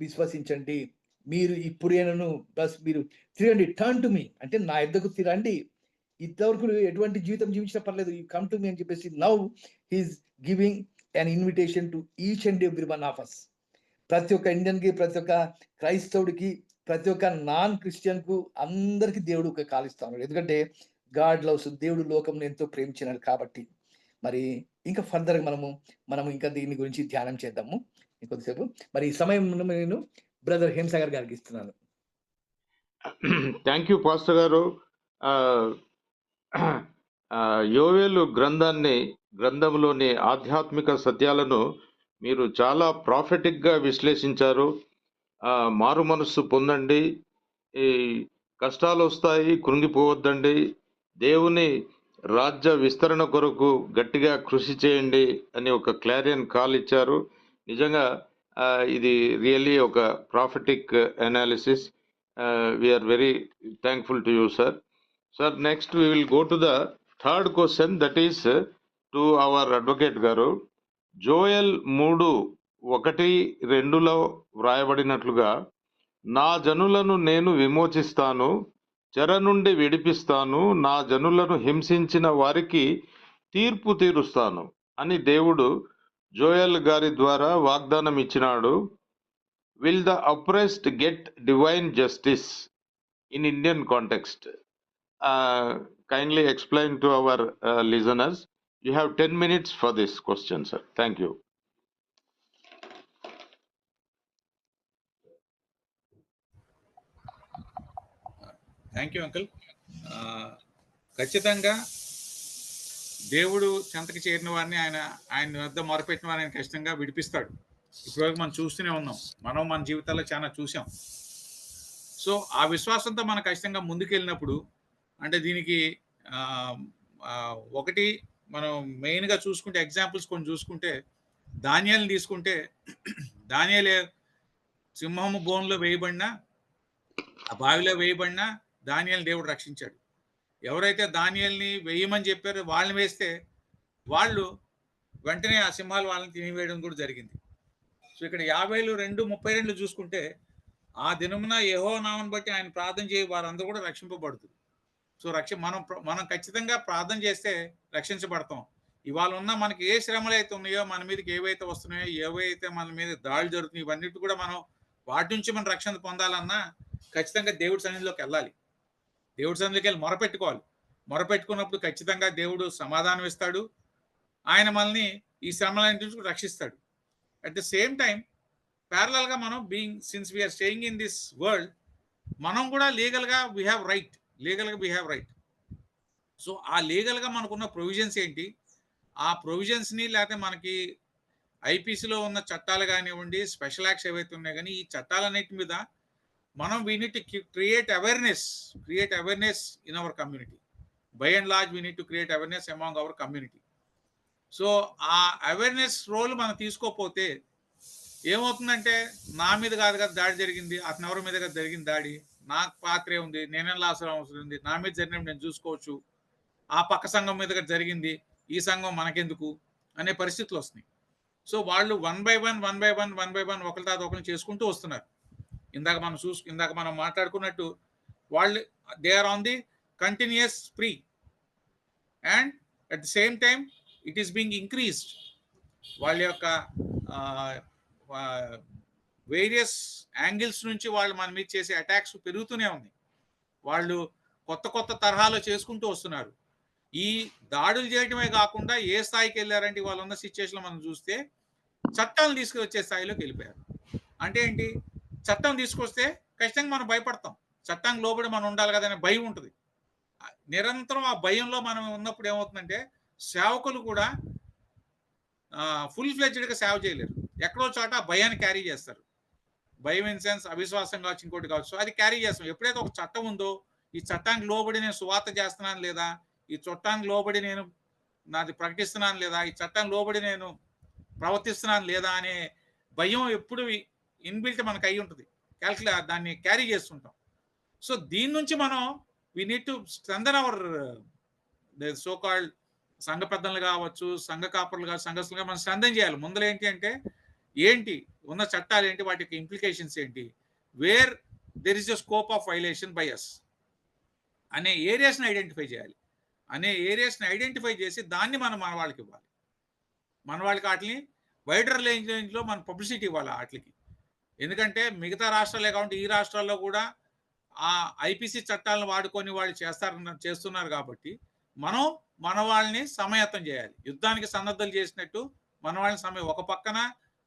Speaker 3: విశ్వసించండి. మీరు ఇప్పుడేనను ప్లస్ మీరు తిరండి, టర్న్ టు మీ అంటే నా యొద్దకు తిరండి. ఇంతవరకు ఎటువంటి జీవితం జీవించినా పర్లేదు, యూ కమ్ టు మీ అని చెప్పేసి now he is giving an invitation to each and every one of us. ప్రతి ఒక్క ఇండియన్కి, ప్రతి ఒక్క క్రైస్తవుడికి, ప్రతి ఒక్క నాన్ క్రిస్టియన్కు అందరికీ దేవుడు ఒక కాలిస్తాడు. ఎందుకంటే గాడ్ లవ్స్, దేవుడు లోకంను ఎంతో ప్రేమించినాడు కాబట్టి. మరి ఇంకా ఫర్దర్ మనము ఇంకా దీని గురించి ధ్యానం చేద్దాము ఇంకొద్దిసేపు. మరి ఈ సమయం నేను బ్రదర్ హేమసాగర్ గారికి ఇస్తున్నాను.
Speaker 1: థ్యాంక్ యూ పాస్టర్ గారు. యోవేలు గ్రంథంలోని ఆధ్యాత్మిక సత్యాలను మీరు చాలా ప్రాఫిటిక్గా విశ్లేషించారు. మారు మనస్సు పొందండి, ఈ కష్టాలు వస్తాయి, కృంగిపోవద్దండి, దేవుని రాజ్య విస్తరణ కొరకు గట్టిగా కృషి చేయండి అని ఒక క్లారియన్ కాల్ ఇచ్చారు. నిజంగా ఇది రియల్లీ ఒక prophetic analysis. We are very thankful to you sir. Sir, next we will go to the third question, that is to our advocate garu. Joel 3:1-2లో వ్రాయబడినట్లుగా, నా జనులను నేను విమోచిస్తాను, చెర నుండి విడిపిస్తాను, నా జనులను హింసించిన వారికి తీర్పు తీరుస్తాను అని దేవుడు జోయల్ గారి ద్వారా వాగ్దానం ఇచ్చినాడు. Will the oppressed get divine justice in Indian context? Kindly explain to our listeners. You have 10 minutes for this question, sir. Thank you.
Speaker 2: Thank you uncle. ఖచ్చితంగా దేవుడు చెంతకి చేరిన వారిని, ఆయన వద్ద మొరపెట్టిన వారిని ఖచ్చితంగా విడిపిస్తాడు. ఇప్పటివరకు మనం చూస్తూనే ఉన్నాం, మన జీవితాల్లో చాలా చూసాం. సో ఆ విశ్వాసంతో మనం ఖచ్చితంగా ముందుకెళ్ళినప్పుడు, అంటే దీనికి ఒకటి మనం మెయిన్గా చూసుకుంటే, ఎగ్జాంపుల్స్ కొన్ని చూసుకుంటే, దానియేలుని తీసుకుంటే, దానియేలు సింహము బోన్లో వేయబడినా, ఆ బావిలో వేయబడినా దానియేలు దేవుడు రక్షించాడు. ఎవరైతే దానియేలుని వేయమని చెప్పారో వాళ్ళని వేస్తే వాళ్ళు వెంటనే ఆ సింహాలు వాళ్ళని తినివేయడం కూడా జరిగింది. సో ఇక్కడ 52:32 చూసుకుంటే, ఆ దినమున యెహోవా నామమును బట్టి ఆయన ప్రార్థన చేయ వారందరూ కూడా రక్షింపబడుతుంది. సో మనం ఖచ్చితంగా ప్రార్థన చేస్తే రక్షించబడతాం. ఇవాళ ఉన్న మనకి ఏ శ్రమలు అయితే ఉన్నాయో, మన మీదకి ఏవైతే వస్తున్నాయో, ఏవైతే మన మీద దాడులు జరుగుతున్నాయో, ఇవన్నిటి కూడా మనం వాటి నుంచి మనం రక్షణ పొందాలన్నా ఖచ్చితంగా దేవుడి సన్నిధిలోకి వెళ్ళాలి. దేవుడి సన్నిధిలోకి వెళ్ళి మొరపెట్టుకోవాలి. మొరపెట్టుకున్నప్పుడు ఖచ్చితంగా దేవుడు సమాధానం ఇస్తాడు. ఆయన మనల్ని ఈ శ్రమలన్నిటి నుంచి రక్షిస్తాడు. అట్ ద సేమ్ టైం ప్యారలల్గా మనం since we are staying in this world, మనం కూడా లీగల్గా వీ హ్యావ్ రైట్. సో ఆ లీగల్గా మనకున్న ప్రొవిజన్స్ ఏంటి, ఆ ప్రొవిజన్స్ని, లేకపోతే మనకి ఐపీసీలో ఉన్న చట్టాలు కానివ్వండి, స్పెషల్ యాక్ట్స్ ఏవైతే ఉన్నాయో కానీ, ఈ చట్టాలన్నిటి మీద మనం we need to create awareness in our community. By and large we need to create awareness among our community. So ఆ అవేర్నెస్ రోల్ మనం తీసుకోకపోతే ఏమవుతుందంటే, నా మీద కాదు కదా దాడి జరిగింది, అతను ఎవరి మీద కదా జరిగింది దాడి, నాకు పాత్రే ఉంది, నేనేం అవసరం ఉంది, నా మీద జరిగినప్పుడు నేను చూసుకోవచ్చు, ఆ పక్క సంఘం మీద కదా జరిగింది, ఈ సంఘం మనకెందుకు అనే పరిస్థితులు వస్తున్నాయి. సో వాళ్ళు వన్ బై వన్ ఒకరి తర్వాత ఒకరిని చేసుకుంటూ వస్తున్నారు. ఇందాక మనం మాట్లాడుకున్నట్టు వాళ్ళు they are on the continuous spree and at the same time it is being increased. వాళ్ళ యొక్క వేరియస్ యాంగిల్స్ నుంచి వాళ్ళు మన మీద చేసే అటాక్స్ పెరుగుతూనే ఉన్నాయి. వాళ్ళు కొత్త కొత్త తరహాలో చేసుకుంటూ వస్తున్నారు. ఈ దాడులు చేయటమే కాకుండా ఏ స్థాయికి వెళ్ళారంటే వాళ్ళు ఉన్న సిచ్యువేషన్ మనం చూస్తే చట్టాలను తీసుకువచ్చే స్థాయిలోకి వెళ్ళిపోయారు. అంటే ఏంటి, చట్టం తీసుకొస్తే ఖచ్చితంగా మనం భయపడతాం, చట్టానికి లోబడి మనం ఉండాలి కదా అనే భయం ఉంటుంది. నిరంతరం ఆ భయంలో మనం ఉన్నప్పుడు ఏమవుతుందంటే సేవకులు కూడా ఫుల్ ఫ్లెడ్జ్డ్గా సేవ చేయలేరు. ఎక్కడో చోట భయాన్ని క్యారీ చేస్తారు. భయం ఇన్ సెన్స్ అవిశ్వాసం కావచ్చు, ఇంకోటి కావచ్చు, అది క్యారీ చేస్తాం. ఎప్పుడైతే ఒక చట్టం ఉందో, ఈ చట్టానికి లోబడి నేను సువార్త చేస్తున్నాను లేదా, ఈ చట్టానికి లోబడి నేను నాది ప్రకటిస్తున్నాను లేదా, ఈ చట్టానికి లోబడి నేను ప్రవర్తిస్తున్నాను లేదా అనే భయం ఎప్పుడు ఇన్బిల్ట్ మనకు అయి ఉంటుంది. దాన్ని క్యారీ చేస్తుంటాం. సో దీని నుంచి మనం we need to strengthen our so called సంఘ పెద్దలు కావచ్చు, సంఘ కాపర్లు కావచ్చు, సంఘస్థులుగా మనం స్ట్రెంథెన్ చేయాలి. ముందర ఏంటి ఉన్న చట్టాలు ఏంటి, వాటి యొక్క ఇంప్లికేషన్స్ ఏంటి, where there is a scope of violation by us అనే ఏరియాస్ని ఐడెంటిఫై చేయాలి. ఐడెంటిఫై చేసి దాన్ని మనం మన వాళ్ళకి ఇవ్వాలి. మన వాళ్ళకి వాటిని వైడర్ రేంజ్లో మనం పబ్లిసిటీ ఇవ్వాలి వాటికి. ఎందుకంటే మిగతా రాష్ట్రాలే కాబట్టి ఈ రాష్ట్రాల్లో కూడా ఆ ఐపీసీ చట్టాలను వాడుకొని వాళ్ళు చేస్తున్నారు కాబట్టి మనం మన వాళ్ళని సమాయత్తం చేయాలి. యుద్ధానికి సన్నద్ధలు చేసినట్టు మన వాళ్ళని ఒక పక్కన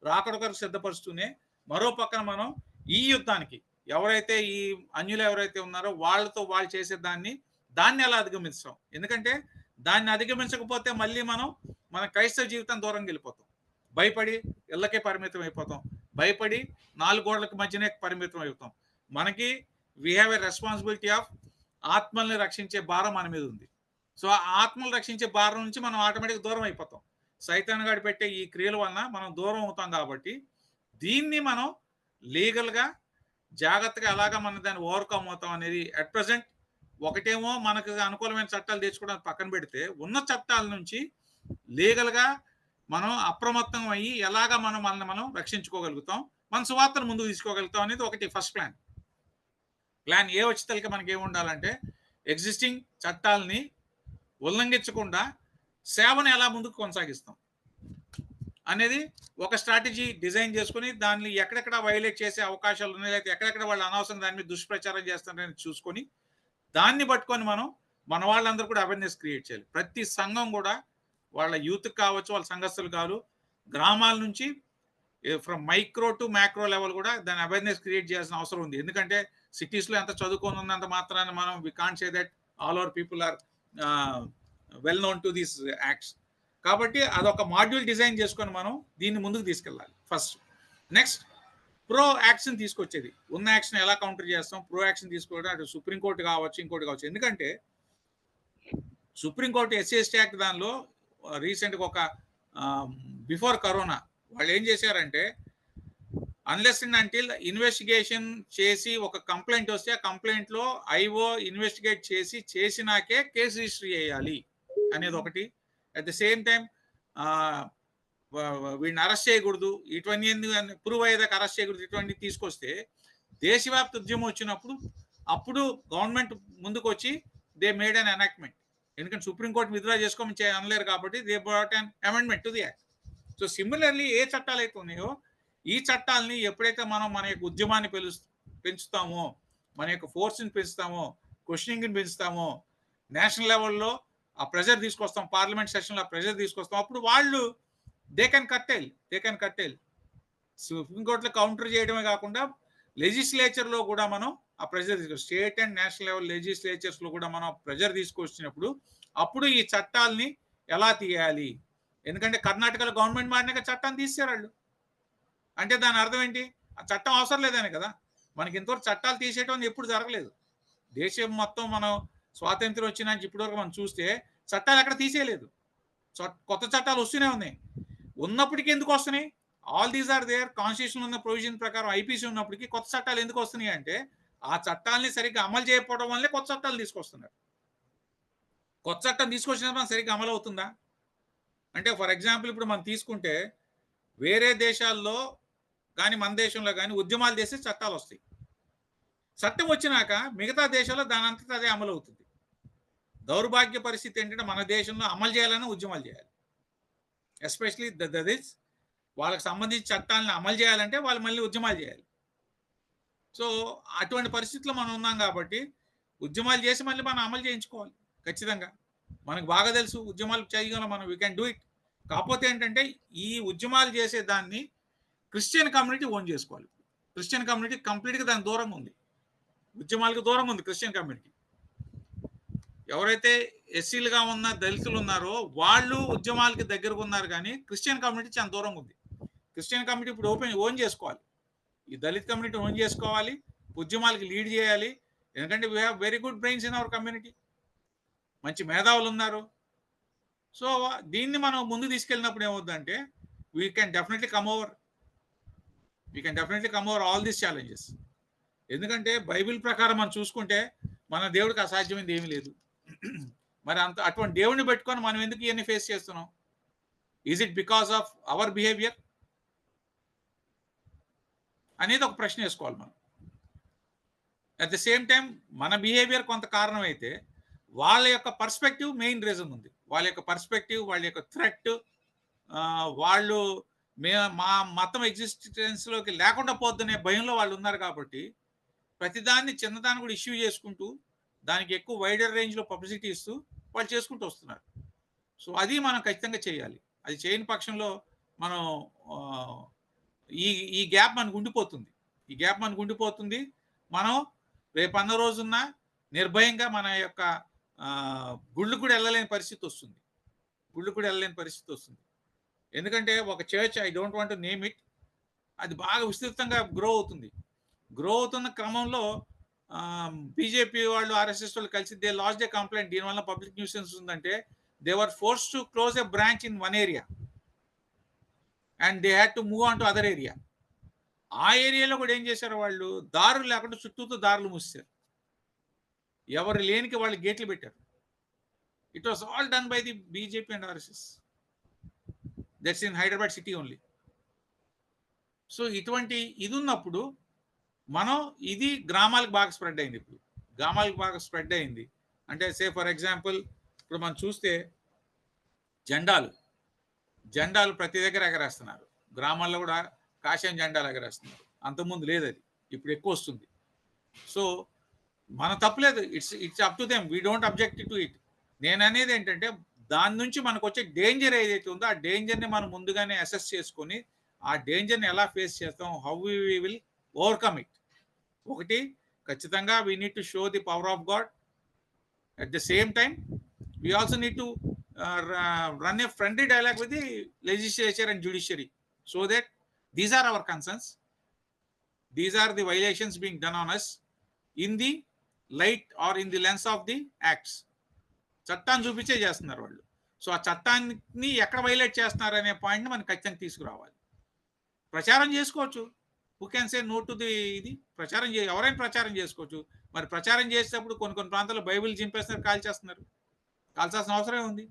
Speaker 2: రాకడొకరు సిద్ధపరుస్తూనే మరో పక్కన మనం ఈ యుద్ధానికి ఎవరైతే ఈ అన్యులు ఎవరైతే ఉన్నారో వాళ్ళతో వాళ్ళు చేసే దాన్ని ఎలా అధిగమిస్తాం. ఎందుకంటే దాన్ని అధిగమించకపోతే మళ్ళీ మన క్రైస్తవ జీవితం దూరంగా వెళ్ళిపోతాం. భయపడి ఇళ్ళకే పరిమితం అయిపోతాం, భయపడి 4 గోడలకు మధ్యనే పరిమితం అయిపోతాం. మనకి we have a responsibility of ఆత్మల్ని రక్షించే భారం మన మీద ఉంది. సో ఆ ఆత్మలు రక్షించే భారం నుంచి మనం ఆటోమేటిక్గా దూరం అయిపోతాం. సైతాన్ గాడి పెట్టే ఈ క్రియల వలన మనం దూరం అవుతాం. కాబట్టి దీన్ని మనం లీగల్గా జాగ్రత్తగా ఎలాగా మనం దాన్ని ఓవర్కమ్ అవుతాం అనేది అట్ ప్రజెంట్ ఒకటేమో మనకు అనుకూలమైన చట్టాలు తెచ్చుకోవడానికి పక్కన పెడితే, ఉన్న చట్టాల నుంచి లీగల్గా మనం అప్రమత్తం అయ్యి ఎలాగా మనల్ని రక్షించుకోగలుగుతాం, మన సువార్తను ముందుకు తీసుకోగలుగుతాం అనేది ఒకటి ఫస్ట్ ప్లాన్ ఏ వచ్చేతలకి మనకి ఏముండాలంటే ఎగ్జిస్టింగ్ చట్టాలని ఉల్లంఘించకుండా సేవను ఎలా ముందుకు కొనసాగిస్తాం అనేది ఒక స్ట్రాటజీ డిజైన్ చేసుకుని దాన్ని ఎక్కడెక్కడ వైలేట్ చేసే అవకాశాలు ఉన్నాయి, లేకపోతే ఎక్కడెక్కడ వాళ్ళు అనవసరం దాని మీద దుష్ప్రచారం చేస్తారని చూసుకొని దాన్ని పట్టుకొని మన వాళ్ళందరూ కూడా అవేర్నెస్ క్రియేట్ చేయాలి. ప్రతి సంఘం కూడా వాళ్ళ యూత్ కావచ్చు, వాళ్ళ సంఘస్థులు కాదు, గ్రామాల నుంచి from micro to macro level కూడా దాని అవేర్నెస్ క్రియేట్ చేయాల్సిన అవసరం ఉంది. ఎందుకంటే సిటీస్లో ఎంత చదువుకొని ఉన్నంత మాత్రాన్ని మనం we can't say that all over people are well known to these acts. కాబట్టి అదొక మాడ్యూల్ డిజైన్ చేసుకొని మనం దీన్ని ముందుకు తీసుకెళ్ళాలి ఫస్ట్. నెక్స్ట్ ప్రో యాక్షన్ తీసుకొచ్చేది, ఉన్న యాక్షన్ ఎలా కౌంటర్ చేస్తాం, ప్రో యాక్షన్ తీసుకోవడం, అటు సుప్రీంకోర్టు కావచ్చు, ఇంకోటి కావచ్చు. ఎందుకంటే సుప్రీంకోర్టు SC/ST యాక్ట్ దానిలో రీసెంట్గా ఒక బిఫోర్ కరోనా వాళ్ళు ఏం చేశారంటే, అన్లెస్ అండ్ అంటిల్ ఇన్వెస్టిగేషన్ చేసి ఒక కంప్లైంట్ వస్తే ఆ కంప్లైంట్లో IO ఇన్వెస్టిగేట్ చేసినాకే కేసు రిజిస్టర్ చేయాలి అనేది ఒకటి. అట్ ద సేమ్ టైం వీడిని అరెస్ట్ చేయకూడదు, ఇటువంటి ప్రూవ్ అయ్యేదాకా అరెస్ట్ చేయకూడదు, ఇటువంటి తీసుకొస్తే దేశవ్యాప్త ఉద్యమం వచ్చినప్పుడు అప్పుడు గవర్నమెంట్ ముందుకు వచ్చి దే మేడ్ అన్ ఎనాక్ట్మెంట్. ఎందుకంటే సుప్రీంకోర్టు విత్డ్రా చేసుకోమని అనలేరు కాబట్టి they brought an amendment to the act. So similarly ఏ చట్టాలు అయితే ఉన్నాయో ఈ చట్టాలని ఎప్పుడైతే మనం మన యొక్క ఉద్యమాన్ని పెంచుతామో, మన యొక్క ఫోర్స్ని పెంచుతామో, క్వశ్చనింగ్ని పెంచుతామో, నేషనల్ లెవెల్లో ఆ ప్రెజర్ తీసుకొస్తాం, పార్లమెంట్ సెషన్లో ఆ ప్రెజర్ తీసుకొస్తాం, అప్పుడు వాళ్ళు దే కెన్ కట్టెల్. సుప్రీంకోర్టులో కౌంటర్ చేయడమే కాకుండా లెజిస్లేచర్లో కూడా మనం ఆ pressure state and national level లెజిస్లేచర్స్లో కూడా మనం ప్రెజర్ తీసుకొచ్చినప్పుడు అప్పుడు ఈ చట్టాలని ఎలా తీయాలి. ఎందుకంటే కర్ణాటకలో గవర్నమెంట్ మారినాక చట్టాన్ని తీసేశారు వాళ్ళు. అంటే దాని అర్థం ఏంటి, ఆ చట్టం అవసరం లేదని కదా. మనకి ఇంతవరకు చట్టాలు తీసేయడం ఎప్పుడు జరగలేదు. దేశం మొత్తం మనం స్వాతంత్రం వచ్చినాక ఇప్పటివరకు మనం చూస్తే చట్టాలు ఎక్కడ తీసేయలేదు. కొత్త చట్టాలు వస్తూనే ఉన్నాయి. ఉన్నప్పటికీ ఎందుకు వస్తున్నాయి? All these are there. Constitution ఉన్న ప్రొవిజన్ ప్రకారం ఐపీసీ ఉన్నప్పటికీ కొత్త చట్టాలు ఎందుకు వస్తున్నాయి అంటే ఆ చట్టాలని సరిగ్గా అమలు చేయకపోవడం వల్లే కొత్త చట్టాలు తీసుకొస్తున్నారు. కొత్త చట్టం తీసుకొచ్చినప్పుడు మనం సరిగ్గా అమలు అవుతుందా? అంటే ఫర్ ఎగ్జాంపుల్ ఇప్పుడు మనం తీసుకుంటే వేరే దేశాల్లో కానీ మన దేశంలో కానీ ఉద్యమాలు చేసే చట్టాలు వస్తాయి. చట్టం వచ్చినాక మిగతా దేశాల్లో దాని అంతటా అదే అమలు అవుతుంది. దౌర్భాగ్య పరిస్థితి ఏంటంటే మన దేశంలో అమలు చేయాలని ఉద్యమాలు చేయాలి. ఎస్పెషలీ దట్ ఈస్ వాళ్ళకి సంబంధించిన చట్టాలను అమలు చేయాలంటే వాళ్ళు మళ్ళీ ఉద్యమాలు చేయాలి. సో అటువంటి పరిస్థితుల్లో మనం ఉన్నాం కాబట్టి ఉద్యమాలు చేసి మళ్ళీ మనం అమలు చేయించుకోవాలి ఖచ్చితంగా. మనకు బాగా తెలుసు ఉద్యమాలు చేయగలం మనం, వీ కెన్ డూ ఇట్. కాకపోతే ఏంటంటే ఈ ఉద్యమాలు చేసే దాన్ని క్రిస్టియన్ కమ్యూనిటీ ఓన్ చేసుకోవాలి. క్రిస్టియన్ కమ్యూనిటీ కంప్లీట్గా దానికి దూరంగా ఉంది, ఉద్యమాలకు దూరంగా ఉంది క్రిస్టియన్ కమ్యూనిటీ. ఎవరైతే ఎస్సీలుగా ఉన్న దళితులు ఉన్నారో వాళ్ళు ఉద్యమాలకి దగ్గరకు ఉన్నారు, కానీ క్రిస్టియన్ కమ్యూనిటీ చాలా దూరంగా ఉంది. క్రిస్టియన్ కమ్యూనిటీ ఇప్పుడు ఓన్ చేసుకోవాలి, ఈ దళిత్ కమ్యూనిటీ ఓన్ చేసుకోవాలి, ఉద్యమాలకి లీడ్ చేయాలి. ఎందుకంటే we have very good brains in our community, మంచి మేధావులు ఉన్నారు. సో దీన్ని మనం ముందు తీసుకెళ్ళినప్పుడు ఏమవుతుందంటే we can definitely come over all these challenges. ఎందుకంటే బైబిల్ ప్రకారం మనం చూసుకుంటే మన దేవుడికి అసాధ్యమైనది ఏమీ లేదు. మరి అటువంటి దేవుడిని పెట్టుకొని మనం ఎందుకు ఇవన్నీ ఫేస్ చేస్తున్నాం? Is it because of our behaviour అనేది ఒక ప్రశ్న వేసుకోవాలి మనం. అట్ ద సేమ్ టైం మన బిహేవియర్ కొంత కారణం అయితే వాళ్ళ యొక్క పర్స్పెక్టివ్ మెయిన్ రీజన్ ఉంది. వాళ్ళ యొక్క పర్స్పెక్టివ్, వాళ్ళ యొక్క థ్రెట్, వాళ్ళు మా మతం ఎగ్జిస్టెన్స్లోకి లేకుండా పోద్దనే భయంలో వాళ్ళు ఉన్నారు. కాబట్టి ప్రతిదాన్ని చిన్నదాన్ని కూడా ఇష్యూ చేసుకుంటూ దానికి ఎక్కువ వైడర్ రేంజ్లో పబ్లిసిటీ ఇస్తూ వాళ్ళు చేసుకుంటూ వస్తున్నారు. సో అది మనం ఖచ్చితంగా చేయాలి. అది చేయని పక్షంలో మనం ఈ గ్యాప్ మనకు ఉండిపోతుంది. మనం రేపు అన్న రోజున్న నిర్భయంగా మన యొక్క గుళ్ళు కూడా వెళ్ళలేని పరిస్థితి వస్తుంది. ఎందుకంటే ఒక church, I don't want to name it, అది బాగా విస్తృతంగా గ్రో అవుతున్న క్రమంలో బీజేపీ వాళ్ళు, ఆర్ఎస్ఎస్ వాళ్ళు కలిసి దే లాస్ట్ ఏ కంప్లైంట్. దీనివల్ల పబ్లిక్ న్యూసెన్స్ ఉందంటే they were force to close a branch in one area and they had to move on to other area. ఆ ఏరియాలో కూడా ఏం చేశారు, వాళ్ళు దారులు లేకుండా చుట్టూతో దారులు మూసారు, ఎవరు లేనికి వాళ్ళు గేట్లు పెట్టారు. It was all done by the BJP and RSS. That's in Hyderabad city only. So ఇటువంటి ఇది ఉన్నప్పుడు మనం ఇది గ్రామాలకు బాగా స్ప్రెడ్ అయింది. అంటే సే ఫర్ ఎగ్జాంపుల్ ఇప్పుడు మనం చూస్తే జెండాలు ప్రతి దగ్గర ఎగరేస్తున్నారు. గ్రామాల్లో కూడా కాషాయం జెండాలు ఎగరేస్తున్నారు. అంతకుముందు లేదు, అది ఇప్పుడు ఎక్కువ వస్తుంది. సో మన తప్పులేదు, it's up to them, we don't object to it. నేను అనేది ఏంటంటే దాని నుంచి మనకు వచ్చే డేంజర్ ఏదైతే ఉందో ఆ డేంజర్ని మనం ముందుగానే అసెస్ చేసుకొని ఆ డేంజర్ని ఎలా ఫేస్ చేస్తాం, how we will overcome it. ఒకటి, ఖచ్చితంగా we need to show the power of God. At the same time we also need to run a friendly dialogue with the legislature and judiciary so that these are our concerns, these are the violations being done on us in the light or in the lens of the acts. చట్టాన్ని చూపించే చేస్తున్నారు వాళ్ళు. So ఆ చట్టాన్ని ఎక్కడ violate చేస్తున్నారు అనే పాయింట్ని మనం ఖచ్చితంగా తీసుకురావాలి. ప్రచారం చేసుకోవచ్చు, who can say no to the ఇది, ఎవరైనా ప్రచారం చేసుకోవచ్చు. మరి ప్రచారం చేసేటప్పుడు కొన్ని ప్రాంతాల్లో బైబిల్ చింపేస్తున్నారు, కాల్చేస్తున్నారు. కాల్చాల్సిన అవసరమే ఉంది,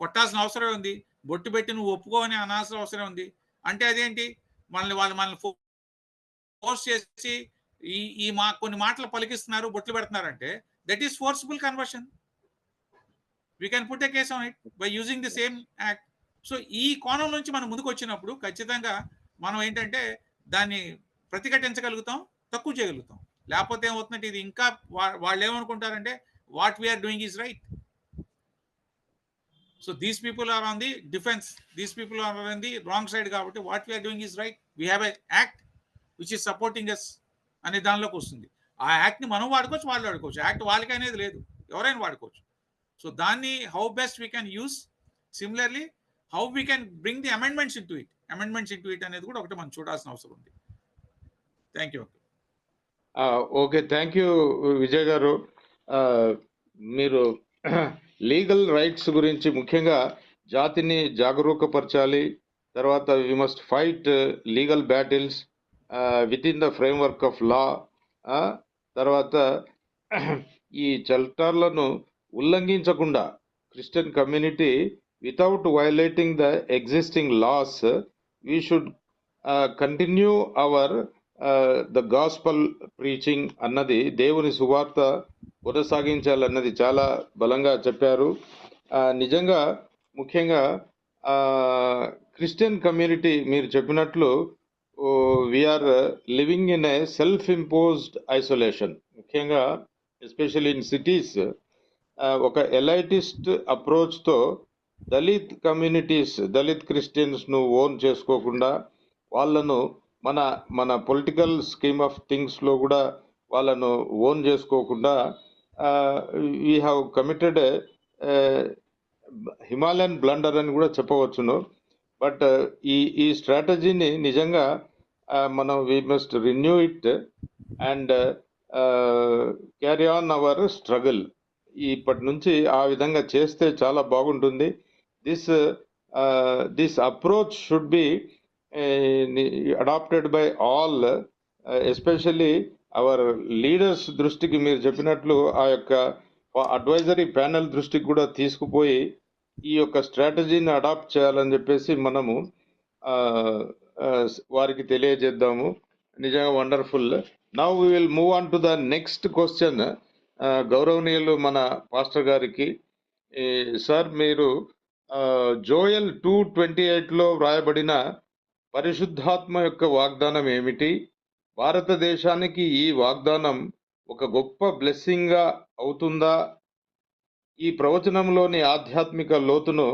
Speaker 2: కొట్టాల్సిన అవసరమే ఉంది, బొట్టు పెట్టి నువ్వు ఒప్పుకోని అనాల్సిన అవసరం ఉంది. అంటే అదేంటి, మనల్ని ఫోర్స్ చేసి ఈ కొన్ని మాటలు పలికిస్తున్నారు, బొట్లు పెడుతున్నారంటే that is forcible conversion. We can put a case on it by using the same act. So ఈ కోణం నుంచి మనం ముందుకు వచ్చినప్పుడు ఖచ్చితంగా మనం ఏంటంటే దాన్ని ప్రతిఘటించగలుగుతాం, తక్కువ చేయగలుగుతాం. లేకపోతే ఏమవుతుందంటే ఇది ఇంకా వాళ్ళు ఏమనుకుంటారంటే what we're doing is right. So these people are on the defence, these people are on the wrong side. కాబట్టి what we're doing is right, we have a act which is supporting us అనే దానిలోకి వస్తుంది. ఆ యాక్ట్ని మనం వాడుకోవచ్చు, వాళ్ళు వాడుకోవచ్చు. Act వాళ్ళకి అనేది లేదు, ఎవరైనా వాడుకోవచ్చు. సో దాన్ని how best we can use, similarly how we can bring the amendments in to it అనేది కూడా ఒకటి మనం చూడాల్సిన అవసరం ఉంది. Thank you.
Speaker 1: Okay, thank you Vijay గారు. మీరు లీగల్ రైట్స్ గురించి ముఖ్యంగా జాతిని జాగరూకపరచాలి. తర్వాత we must fight legal battles with in the framework of law. తర్వాత ఈ చట్టాలను ఉల్లంఘించకుండా Christian community without violating the existing laws we should continue our the gospel preaching అన్నది, దేవుని సువార్త కొనసాగించాలన్నది చాలా బలంగా చెప్పారు. నిజంగా ముఖ్యంగా క్రిస్టియన్ కమ్యూనిటీ మీరు చెప్పినట్లు we are living in a self imposed isolation. ముఖ్యంగా ఎస్పెషల్లీ ఇన్ సిటీస్ ఒక ఎలైటిస్ట్ అప్రోచ్తో దళిత్ కమ్యూనిటీస్, దళిత్ క్రిస్టియన్స్ను ఓన్ చేసుకోకుండా వాళ్ళను మన పొలిటికల్ స్కీమ్ ఆఫ్ థింగ్స్లో కూడా వాళ్ళను ఓన్ చేసుకోకుండా we have committed Himalayan blunder అని కూడా చెప్పవచ్చును. బట్ ఈ స్ట్రాటజీని నిజంగా మనం we must renew it and carry on our struggle. ఇప్పటి నుంచి ఆ విధంగా చేస్తే చాలా బాగుంటుంది. This approach should be adopted by all, especially our leaders దృష్టికి మీరు చెప్పినట్లు ఆ యొక్క అడ్వైజరీ ప్యానెల్ దృష్టికి కూడా తీసుకుపోయి ఈ యొక్క స్ట్రాటజీని అడాప్ట్ చేయాలని చెప్పేసి మనము వారికి తెలియజేద్దాము. నిజంగా wonderful. Now we will move on to the next question. గౌరవనీయులు మన పాస్టర్ గారికి. సార్, మీరు జోయల్ 2:28లో వ్రాయబడిన పరిశుద్ధాత్మ యొక్క వాగ్దానం ఏమిటి? భారతదేశానికి ఈ వాగ్దానం ఒక గొప్ప బ్లెస్సింగ్ గా అవుతుందా? ఈ ప్రవచనంలోని ఆధ్యాత్మిక లోతును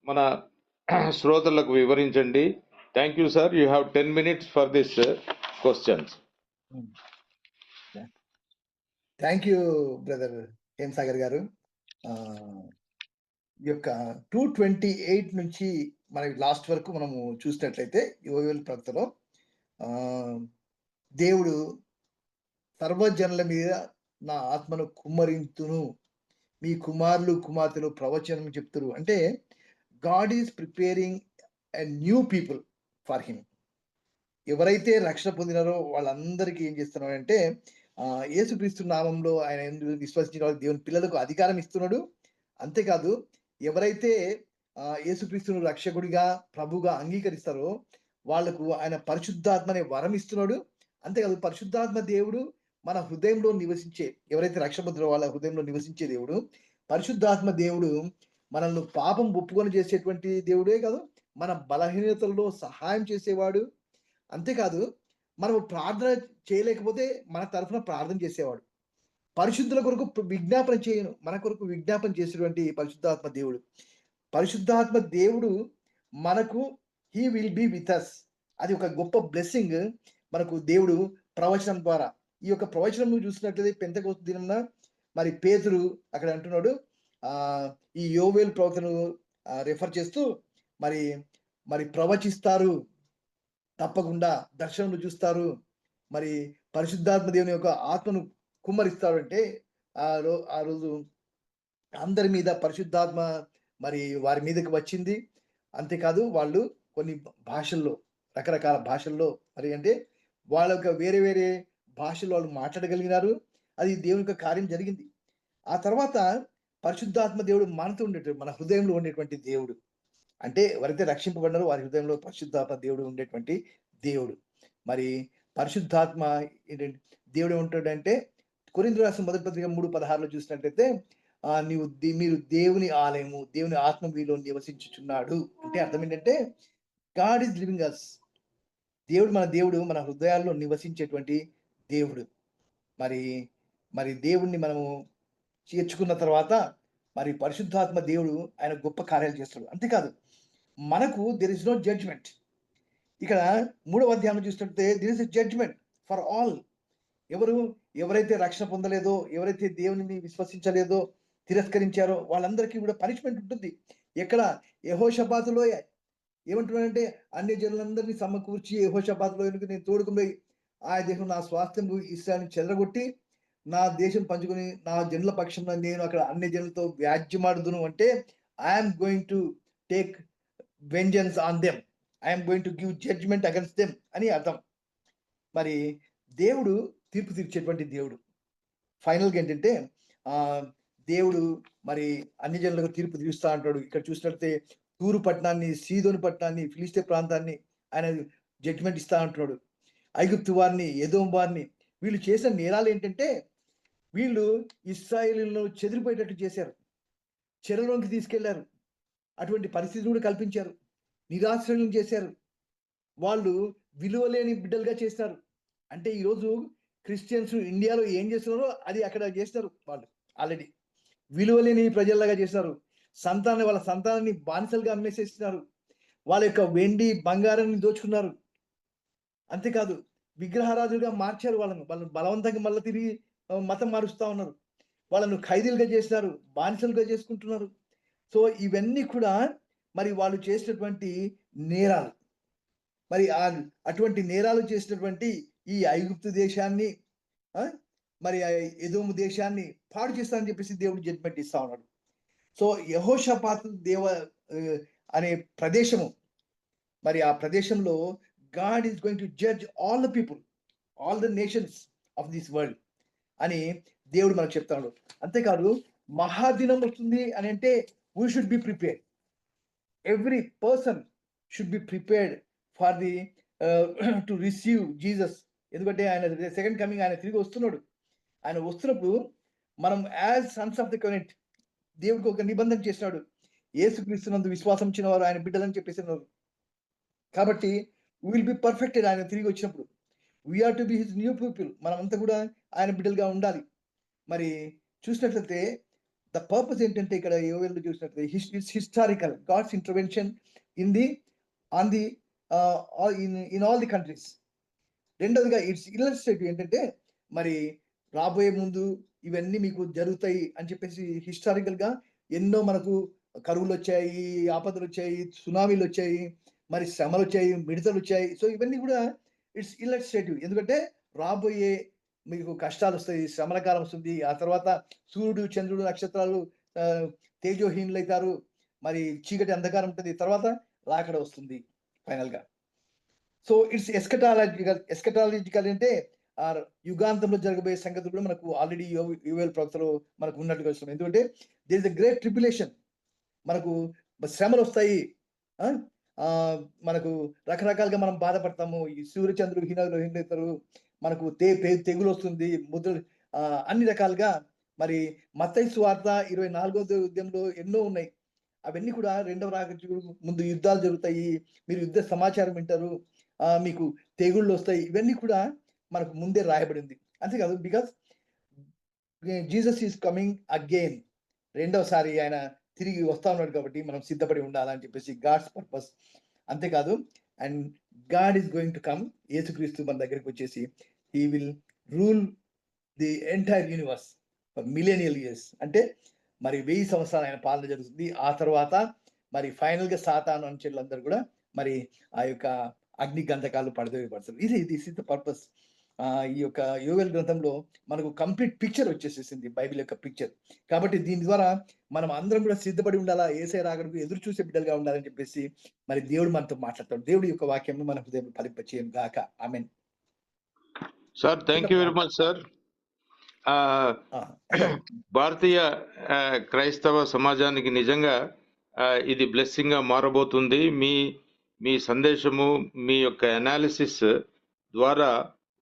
Speaker 1: మన శ్రోతలకు వివరించండి. Thank you sir. You have 10 minutes for this questions.
Speaker 3: Thank you brother Hem Sagar garu. ఈ యొక్క 2:28 నుంచి మనకి లాస్ట్ వరకు మనము చూసినట్లయితే యోవేలు ప్రవక్తలో దేవుడు సర్వజనుల మీద నా ఆత్మను కుమ్మరింతును, మీ కుమారులు కుమార్తెలు ప్రవచనం చెప్తురు. అంటే God is preparing a new people for him. ఎవరైతే రక్షణ పొందినారో వాళ్ళందరికీ ఏం చేస్తున్నాడంటే యేసుక్రీస్తు నామంలో ఆయన విశ్వసించిన వాళ్ళకి దేవుని పిల్లలకు అధికారం ఇస్తున్నాడు. అంతేకాదు, ఎవరైతే యేసుక్రీస్తును రక్షకుడిగా ప్రభుగా అంగీకరిస్తారో వాళ్లకు ఆయన పరిశుద్ధాత్మ అనే వరం ఇస్తున్నాడు. అంతేకాదు, పరిశుద్ధాత్మ దేవుడు మన హృదయంలో నివసించే, ఎవరైతే రక్షణ పొందిన వాళ్ళ హృదయంలో నివసించే దేవుడు, పరిశుద్ధాత్మ దేవుడు మనల్ని పాపం ఒప్పుకొని చేసేటువంటి దేవుడే కాదు, మన బలహీనతల్లో సహాయం చేసేవాడు. అంతేకాదు, మనం ప్రార్థన చేయలేకపోతే మన తరఫున ప్రార్థన చేసేవాడు. పరిశుద్ధుల కొరకు విజ్ఞాపన చేయను, మన కొరకు విజ్ఞాపన చేసేటువంటి పరిశుద్ధాత్మ దేవుడు. పరిశుద్ధాత్మ దేవుడు మనకు he will be with us. అది ఒక గొప్ప బ్లెస్సింగ్ మనకు దేవుడు ప్రవచనం ద్వారా. ఈ యొక్క ప్రవచనం చూసినట్లయితే పెంతెకోస్తు దినంన మరి పేతురు అక్కడ అంటున్నాడు, ఈ యోవేలు ప్రవక్తను రెఫర్ చేస్తూ మరి ప్రవచిస్తారు, తప్పకుండా దర్శనలు చూస్తారు, మరి పరిశుద్ధాత్మ దేవుని యొక్క ఆత్మను కుమ్మరిస్తారు. అంటే ఆ రోజు అందరి మీద పరిశుద్ధాత్మ మరి వారి మీదకి వచ్చింది. అంతేకాదు, వాళ్ళు కొన్ని భాషల్లో, రకరకాల భాషల్లో, మరి అంటే వాళ్ళ యొక్క వేరే వేరే భాషల్లో వాళ్ళు మాట్లాడగలిగినారు. అది దేవుని యొక్క కార్యం జరిగింది. ఆ తర్వాత పరిశుద్ధాత్మ దేవుడు మనతో ఉండేటువంటి, మన హృదయంలో ఉండేటువంటి దేవుడు. అంటే ఎవరైతే రక్షింపబడినారో వారి హృదయంలో పరిశుద్ధాత్మ దేవుడు ఉండేటువంటి దేవుడు. మరి పరిశుద్ధాత్మ ఏంటంటే దేవుడు ఏమంటాడంటే, కొరింథీయులకు రాసిన మొదటి పత్రిక 3:16లో చూసినట్లయితే మీరు దేవుని ఆలయము, దేవుని ఆత్మ మీలో నివసించుచున్నాడు. అంటే అర్థం ఏంటంటే గాడ్ ఈజ్ లివింగ్ అస్. దేవుడు మన హృదయాల్లో నివసించేటువంటి దేవుడు. మరి దేవుణ్ణి మనము చేర్చుకున్న తర్వాత మరి పరిశుద్ధాత్మ దేవుడు ఆయన గొప్ప కార్యాలు చేస్తాడు. అంతేకాదు, మనకు దెర్ ఇస్ నో జడ్జ్మెంట్. ఇక్కడ 3వ అధ్యాయంలో చూసినట్లయితే there is a judgement for all. ఎవరైతే రక్షణ పొందలేదో, ఎవరైతే దేవుని విశ్వసించలేదో, తిరస్కరించారో వాళ్ళందరికీ కూడా పనిష్మెంట్ ఉంటుంది. ఎక్కడ? యెహోషాపాతులో ఏమంటున్నాడంటే, అన్య జనులందరినీ సమకూర్చి యెహోషాపాతులో నేను తోడుకుని ఆ దేశం నా స్వాస్థ్యం ఇస్రాయేలుని చెదరగొట్టి నా దేశం పంచుకొని నా జనుల పక్షంలో నేను అక్కడ అన్ని జనులతో వ్యాజ్యమాడుదును అంటే I'm going to take vengeance on them, I'm going to give judgement against them అని అర్థం. మరి దేవుడు తీర్పు తీర్చేటువంటి దేవుడు. ఫైనల్గా ఏంటంటే దేవుడు మరి అన్ని జనులకు తీర్పు తీరుస్తా అంటాడు. ఇక్కడ చూసినట్లయితే తూరు పట్టణాన్ని, సీదోను పట్టణాన్ని, ఫిలిష్తే ప్రాంతాన్ని ఆయన జడ్జిమెంట్ ఇస్తా అంటున్నాడు. ఐగుప్తు వారిని, ఎదోం వారిని, వీళ్ళు చేసిన నేరాలు ఏంటంటే వీళ్ళు ఇశ్రాయేలీయులను చెదిరిపోయేటట్టు చేశారు, చెరలోకి తీసుకెళ్లారు, అటువంటి పరిస్థితిని కూడా కల్పించారు, నిరాశ్రయం చేశారు, వాళ్ళు విలువలేని బిడ్డలుగా చేస్తారు. అంటే ఈరోజు క్రిస్టియన్స్ ఇండియాలో ఏం చేస్తున్నారో అది అక్కడ చేస్తారు. వాళ్ళు ఆల్రెడీ విలువలేని ప్రజల్లాగా చేస్తారు. వాళ్ళ సంతానాన్ని బానిసలుగా అమ్మేసేస్తున్నారు. వాళ్ళ యొక్క వెండి బంగారాన్ని దోచుకున్నారు. అంతేకాదు విగ్రహారాధులుగా మార్చారు. వాళ్ళను బలవంతంగా మళ్ళీ తిరిగి మతం మారుస్తా ఉన్నారు. వాళ్ళను ఖైదీలుగా చేసినారు, బానిసలుగా చేసుకుంటున్నారు. సో ఇవన్నీ కూడా మరి వాళ్ళు చేసినటువంటి నేరాలు. మరి అటువంటి నేరాలు చేసినటువంటి ఈ ఐగుప్తు దేశాన్ని మరి ఎదోము దేశాన్ని పాడు చేస్తానని చెప్పేసి దేవుడు జడ్జిమెంట్ ఇస్తా ఉన్నాడు. సో యెహోషాపాతు అనే ప్రదేశము, మరి ఆ ప్రదేశంలో God is going to judge all the people, all the nations of this world అని దేవుడు మనకు చెప్తాడు. అంతేకాదు మహాదినం వస్తుంది అని అంటే we should be prepared. Every person should be prepared for the to receive Jesus. ఎందుకంటే ఆయన సెకండ్ కమింగ్, ఆయన తిరిగి వస్తున్నాడు. ఆయన వస్తున్నప్పుడు మనం as Sons of the covenant దేవుడికి ఒక నిబంధన చేసినాడు. యేసుక్రీస్తునందు విశ్వాసం ఇచ్చిన వారు ఆయన బిడ్డలని చెప్పేసినారు. కాబట్టి విల్ బి పర్ఫెక్టెడ్ ఆయన తిరిగి వచ్చినప్పుడు. We are to be his new people. మనమంతా కూడా ఆయన బిడ్డలుగా ఉండాలి. మరి చూసినట్లయితే ద పర్పస్ ఏంటంటే ఇక్కడ యోవేలు చూసినట్లయితే it's historical, God's intervention in all the countries. రెండవదిగా ఇట్స్ ఇల్లస్ట్రేటివ్. ఏంటంటే మరి రాబోయే ముందు ఇవన్నీ మీకు జరుగుతాయి అని చెప్పేసి హిస్టారికల్ గా ఎన్నో మనకు కరువులు వచ్చాయి, ఆపదలు వచ్చాయి, సునామీలు వచ్చాయి, మరి శ్రమలు వచ్చాయి, మిడతలు వచ్చాయి. సో ఇవన్నీ కూడా ఇట్స్ ఇల్లస్ట్రేటివ్. ఎందుకంటే రాబోయే మీకు కష్టాలు వస్తాయి, శ్రమల కాలం వస్తుంది. ఆ తర్వాత సూర్యుడు, చంద్రుడు, నక్షత్రాలు తేజోహీనులు అవుతారు, మరి చీకటి అంధకారం ఉంటుంది, తర్వాత రాకడ వస్తుంది ఫైనల్ గా. సో ఇట్స్ ఎస్కటాలజికల్ అంటే ఆ యుగాంతంలో జరగబోయే సంగతులు కూడా మనకు ఆల్రెడీ యోవేలు ప్రవక్తలో మనకు ఉన్నట్టుగా వస్తుంది. ఎందుకంటే there is a great tribulation. మనకు శ్రమలు వస్తాయి, మనకు రకరకాలుగా మనం బాధపడతాము. ఈ సూర్యచంద్రుడు హీనవుతారు, మనకు తెగులు వస్తుంది, ముద్రలు, అన్ని రకాలుగా. మరి మత్తయి సువార్త 24వ అధ్యాయంలో ఎన్నో ఉన్నాయి. అవన్నీ కూడా రెండవ రాకడ ముందు యుద్ధాలు జరుగుతాయి, మీరు యుద్ధ సమాచారం వింటారు, మీకు తెగుళ్ళు వస్తాయి. ఇవన్నీ కూడా మనకు ముందే రాయబడింది. అంతేకాదు because Jesus is coming again, రెండవసారి ఆయన తిరిగి వస్తా ఉన్నాడు కాబట్టి మనం సిద్ధపడి ఉండాలని చెప్పేసి గాడ్స్ పర్పస్. అంతేకాదు and God is going to come, యేసుక్రీస్తు మన దగ్గరికి వచ్చేసి he will rule the entire universe for millennial years. అంటే మరి 1000 సంవత్సరాలు ఆయన పాలన జరుగుతుంది. ఆ తర్వాత మరి ఫైనల్ గా సాతాను అనుచరులందరూ కూడా మరి ఆ యొక్క అగ్ని గంధకాలు పడతారు. This is the purpose. ఈ యొక్క యోవేలు గ్రంథంలో మనకు కంప్లీట్ పిక్చర్ వచ్చేసేసింది, బైబిల్ యొక్క పిక్చర్. కాబట్టి దీని ద్వారా మనం అందరం కూడా సిద్ధపడి ఉండాలా, యేసయ్య రాకడకు ఎదురు చూసే బిడ్డలుగా ఉండాలని చెప్పేసి మరి దేవుడు మనతో మాట్లాడతాడు. దేవుడి యొక్క వాక్యం మన హృదయం ఫలింపచేయను గాక. ఆమేన్.
Speaker 1: Sir thank you very much sir. భారతీయ క్రైస్తవ సమాజానికి నిజంగా ఇది బ్లెస్సింగ్ గా మారబోతుంది. మీ సందేశము, మీ యొక్క అనాలిసిస్ ద్వారా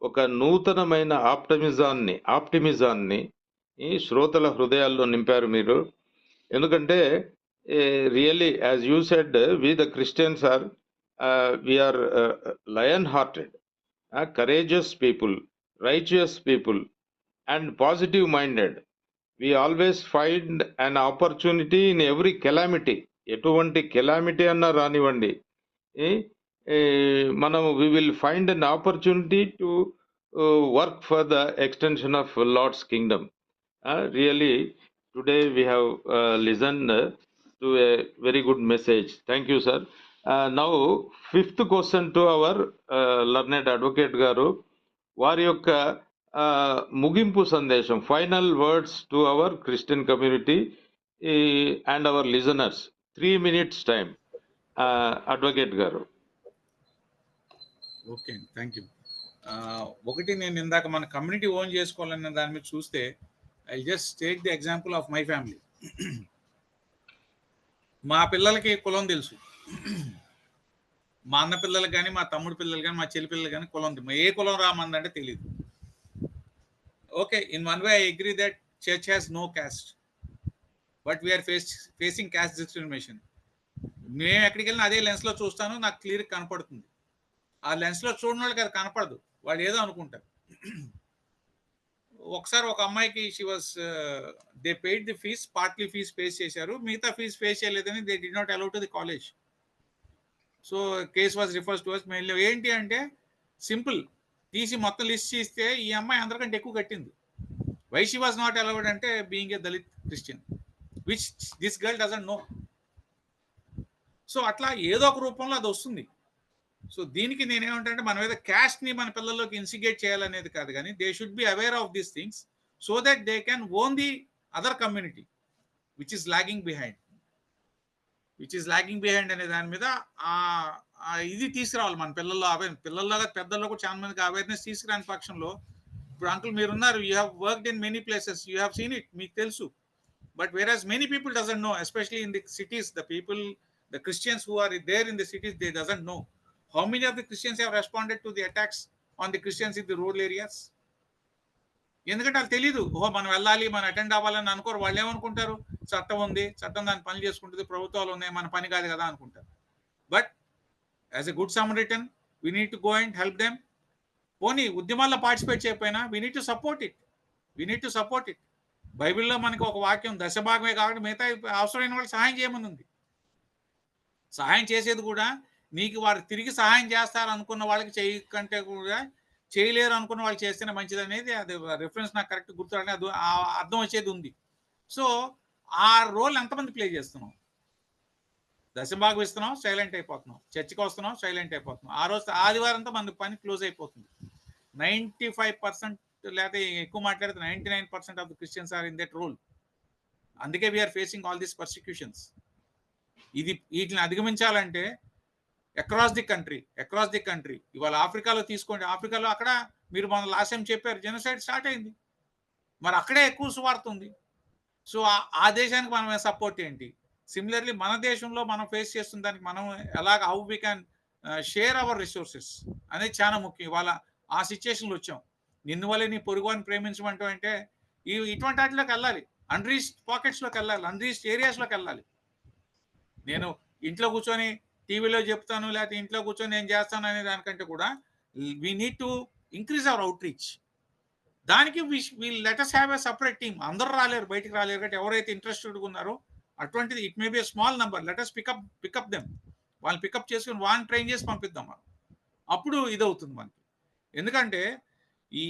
Speaker 1: ఒక నూతనమైన ఆప్టిమిజాన్ని ఈ శ్రోతల హృదయాల్లో నింపారు మీరు. ఎందుకంటే really as you said, we the Christians are we are lion hearted, courageous people, righteous people and positive minded. We always find an opportunity in every calamity. ఎటువంటి కెలామిటీ అన్నా రానివ్వండి, మనం we will find an opportunity to work for the extension of Lord's kingdom. Really today we have listened to a very good message. Thank you sir. Now fifth question to our learned advocate garu. వారి యొక్క ముగింపు సందేశం, final words to our Christian community and our listeners. 3 minutes time. Advocate గారు.
Speaker 2: Okay, thank you. ఒకటి, నేను ఇందాక మన community own చేసుకోవాలన్న దాని మీద చూస్తే, I just take the example of my family. మా పిల్లలకి కులం తెలుసు, మా అన్న పిల్లలకు కానీ, మా తమ్ముడు పిల్లలు కానీ, మా చెల్లి పిల్లలు కానీ కులం ఏ కులం రామందంటే తెలియదు. Okay, in one way I agree that church has no caste, but we are facing caste discrimination. మేము ఎక్కడికి వెళ్ళినా అదే లెన్స్లో చూస్తాను, నాకు క్లియర్ కనపడుతుంది. ఆ లెన్స్లో చూడని వాళ్ళకి అది కనపడదు, వాళ్ళు ఏదో అనుకుంటారు. ఒకసారి ఒక అమ్మాయికి they paid the fees, partly fees ఫేస్ చేశారు, మిగతా ఫీజ్ ఫేస్ చేయలేదని they did not allow to the college. So case was refers to us. Main ఏంటి అంటే సింపుల్, తీసి మొత్తం లిస్ట్ చేస్తే ఈ అమ్మాయి అందరికంటే ఎక్కువ కట్టింది. Why she was not allowed అంటే being a Dalit Christian, which this girl doesn't know. So అట్లా ఏదో ఒక రూపంలో అది వస్తుంది. సో దీనికి నేనేమంటే మనం ఏదో క్యాస్ట్ని మన పిల్లల్లోకి ఇన్సిగేట్ చేయాలనేది కాదు, కానీ they should be aware of these things so that they can own the other community which is logging behind అనే దాని మీద ఇది తీసుకురావాలి మన పిల్లల్లో. పిల్లల్లాగా పెద్దల్లో కూడా చాలా మందికి అవేర్నెస్ తీసుకురాని పక్షంలో, ఇప్పుడు అంకుల్ మీరున్నారు, you have worked in many places, you have seen it, మీకు తెలుసు. But whereas many people doesn't know, especially in the cities, the Christians who are there in the cities, they doesn't know how many of the Christians have responded to the attacks on the Christians in the rural areas. ఎందుకంటే వాళ్ళు తెలియదు, మనం వెళ్ళాలి, మనం attend అవ్వాలని అనుకోరు. వాళ్ళు ఏమనుకుంటారు, చట్టం ఉంది, చట్టం దాని పని చేసుకుంటుంది, ప్రభుత్వాలు ఉన్నాయి, మన పని కాదు కదా అనుకుంటారు. But as a good Samaritan we need to go and help them. పోనీ ఉద్యమాల్లో పార్టిసిపేట్ చేయకపోయినా we need to support it. బైబిల్లో మనకి ఒక వాక్యం, దశభాగమే కాబట్టి మిగతా అవసరమైన వాళ్ళు సహాయం చేయమని ఉంది. సహాయం చేసేది కూడా నీకు వారు తిరిగి సహాయం చేస్తారు అనుకున్న వాళ్ళకి చేయ కంటే కూడా చేయలేరు అనుకున్న వాళ్ళు చేస్తేనే మంచిది అనేది, అది రిఫరెన్స్ నాకు కరెక్ట్ గుర్తురాని, అది అర్థం వచ్చేది ఉంది. సో ఆ రోల్ ఎంతమంది ప్లే చేస్తున్నాం? దశభాగం ఇస్తున్నాం, సైలెంట్ అయిపోతున్నాం. చర్చికి వస్తున్నాం, సైలెంట్ అయిపోతున్నాం. ఆ రోజు ఆదివారంతో మన పని క్లోజ్ అయిపోతుంది. 95% లేకపోతే ఎక్కువ మాట్లాడితే 99% of the Christians are in that role. అందుకే we're facing all these persecutions. వీటిని అధిగమించాలంటే అక్రాస్ ది కంట్రీ, ఇవాళ ఆఫ్రికాలో తీసుకోండి, ఆఫ్రికాలో అక్కడ మీరు మన లాస్ట్ టైం చెప్పారు, జెనోసైడ్ స్టార్ట్ అయింది, మరి అక్కడే ఎక్కువ సువార్త ఉంది. సో ఆ దేశానికి మనం సపోర్ట్ ఏంటి? సిమిలర్లీ మన దేశంలో మనం ఫేస్ చేస్తున్న దానికి మనం ఎలాగ how we can share our resources అనేది చాలా ముఖ్యం. ఇవాళ ఆ సిచ్యుయేషన్లో వచ్చాం. నిన్ను వల్లే నీ పొరుగుని ప్రేమించమంటూ అంటే ఇటువంటి వాటిలోకి వెళ్ళాలి, అన్రీచ్డ్ పాకెట్స్లోకి వెళ్ళాలి, అన్రీచ్డ్ ఏరియాస్లోకి వెళ్ళాలి. నేను ఇంట్లో కూర్చొని టీవీలో చెప్తాను, లేకపోతే ఇంట్లో కూర్చొని నేను చేస్తాను అనే దానికంటే కూడా we need to increase our outreach. దానికి let us have a separate team. అందరూ రాలేరు, బయటికి రాలేరు, కాబట్టి ఎవరైతే ఇంట్రెస్టెడ్గా ఉన్నారో అటువంటిది, it may be small number, let us pick up them. వాళ్ళని పికప్ చేసుకుని వాళ్ళని ట్రైన్ చేసి పంపిద్దాం మనం. అప్పుడు ఇదవుతుంది మనకి. ఎందుకంటే ఈ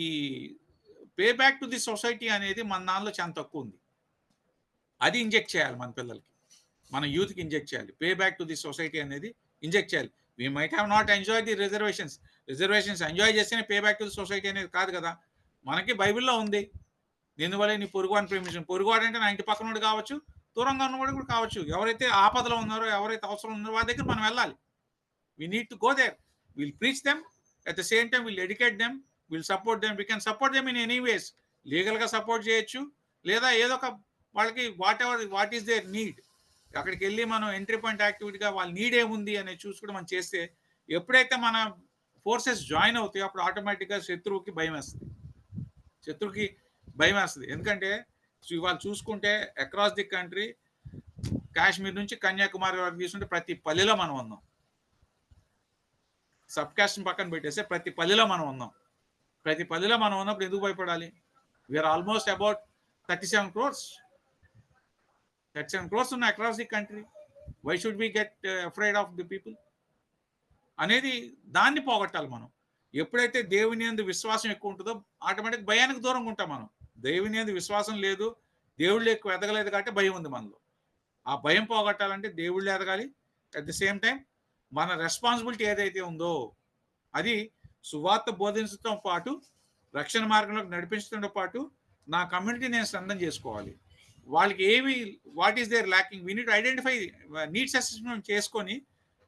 Speaker 2: pay back to the society అనేది మన దానిలో చాలా తక్కువ ఉంది. అది ఇంజెక్ట్ చేయాలి మన పిల్లలకి, మన యూత్కి ఇంజెక్ట్ చేయాలి. Pay back to the society అనేది ఇంజెక్ట్ చేయాలి. We might have not enjoy the reservations enjoy చేస్తేనే pay back to the society అనేది కాదు కదా. మనకి బైబిల్లో ఉంది, నిన్ను వల్లే నీ పొరుగువాని ప్రేమించు. పొరుగువాడు అంటే నా ఇంటి పక్కనోడు కావచ్చు, దూరంగా ఉన్నవాడు కూడా కావచ్చు. ఎవరైతే ఆపదలో ఉన్నారో, ఎవరైతే అవసరం ఉన్నారో వాళ్ళ దగ్గర మనం వెళ్ళాలి. We need to go there. Will preach them, at the same time will educate them, will support them. We can support them in any ways. లీగల్గా సపోర్ట్ చేయొచ్చు, లేదా ఏదో ఒక వాళ్ళకి వాట్ ఈస్ దేర్ నీడ్, అక్కడికి వెళ్ళి మనం ఎంట్రీ పాయింట్ యాక్టివిటీగా వాళ్ళ నీడ్ ఏముంది అనేది చూసుకుంటే మనం చేస్తే, ఎప్పుడైతే మన ఫోర్సెస్ జాయిన్ అవుతాయో అప్పుడు ఆటోమేటిక్గా శత్రువుకి భయం వేస్తుంది. ఎందుకంటే ఇవాళ చూసుకుంటే అక్రాస్ ది కంట్రీ, కాశ్మీర్ నుంచి కన్యాకుమారి వరకు తీసుకుంటే ప్రతి పల్లెలో మనం ఉన్నాం. సబ్ కాస్ట్ పక్కన పెట్టేస్తే ప్రతి పల్లెలో మనం ఉన్నాం. ప్రతి పల్లెలో మనం ఉన్నప్పుడు ఎందుకు భయపడాలి? We are almost about 37 crores. 37 crores ఉన్నాయి across the country. Why should we get afraid of the people అనేది, దాన్ని పోగొట్టాలి మనం. ఎప్పుడైతే దేవుని యందు విశ్వాసం ఎక్కువ ఉంటుందో ఆటోమేటిక్ భయానికి దూరంగా ఉంటాం మనం. దేవుని యందు విశ్వాసం లేదు, దేవుళ్ళు ఎక్కువ ఎదగలేదు కాబట్టి భయం ఉంది మనలో. ఆ భయం పోగొట్టాలంటే దేవుళ్ళు ఎదగాలి. అట్ ది సేమ్ టైం మన రెస్పాన్సిబిలిటీ ఏదైతే ఉందో అది సువార్త బోధించడంతో పాటు రక్షణ మార్గంలోకి నడిపించడంతో పాటు నా కమ్యూనిటీ నేను స్ట్రెంథన్ చేసుకోవాలి. వాళ్ళకి ఏవి what is there lacking, we need identify needs assessment చేసుకొని,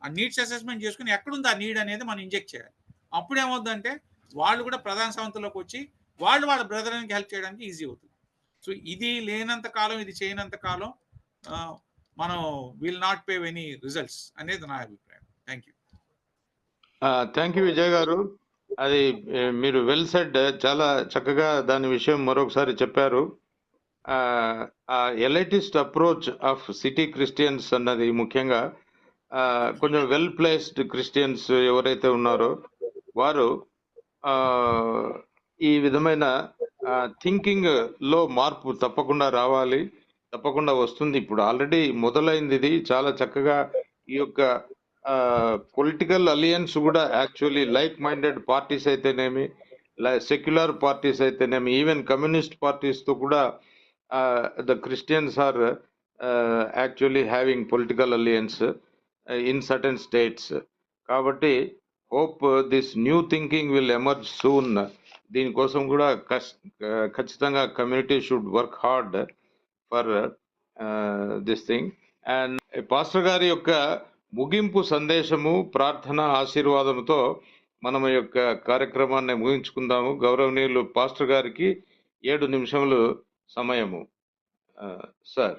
Speaker 2: ఆ నీడ్స్ అసెస్మెంట్ చేసుకుని ఎక్కడుంది ఆ నీడ్ అనేది మనం ఇంజెక్ట్ చేయాలి. అప్పుడు ఏమవుతుందంటే వాళ్ళు కూడా ప్రధాన సంస్థలోకి వచ్చి వాళ్ళు వాళ్ళ బ్రదర్కి హెల్ప్ చేయడానికి ఈజీ అవుతుంది. సో ఇది లేనంత కాలం, ఇది చేయనంత కాలం మనం will not pay any results అనేది నా అభిప్రాయం. Thank you.
Speaker 1: Thank you Vijay గారు. అది మీరు వెల్ సెడ్, చాలా చక్కగా దాని విషయం మరొకసారి చెప్పారు. ఎలైటిస్ట్ అప్రోచ్ ఆఫ్ సిటీ క్రిస్టియన్స్ అన్నది ముఖ్యంగా కొంచెం వెల్ ప్లేస్డ్ క్రిస్టియన్స్ ఎవరైతే ఉన్నారో వారు ఈ విధమైన థింకింగ్ లో మార్పు తప్పకుండా రావాలి, తప్పకుండా వస్తుంది. ఇప్పుడు ఆల్రెడీ మొదలైంది, ఇది చాలా చక్కగా. ఈ యొక్క పొలిటికల్ అలియన్స్ కూడా యాక్చువల్లీ లైక్ మైండెడ్ పార్టీస్ అయితేనేమి, సెక్యులర్ పార్టీస్ అయితేనేమి, ఈవెన్ కమ్యూనిస్ట్ పార్టీస్ తో కూడా the Christians are actually having political alliance in certain states. కాబట్టి hope this new thinking will emerge soon. దీనికోసం కూడా ఖచ్చితంగా community should work hard for this thing. And pastor గారి యొక్క ముగింపు సందేశము, ప్రార్థన, ఆశీర్వాదంతో మనం ఈ యొక్క కార్యక్రమాన్ని ముగించుకుందాము. గౌరవనీయులు పాస్టర్ గారికి 7 నిమిషములు సమయము. సార్.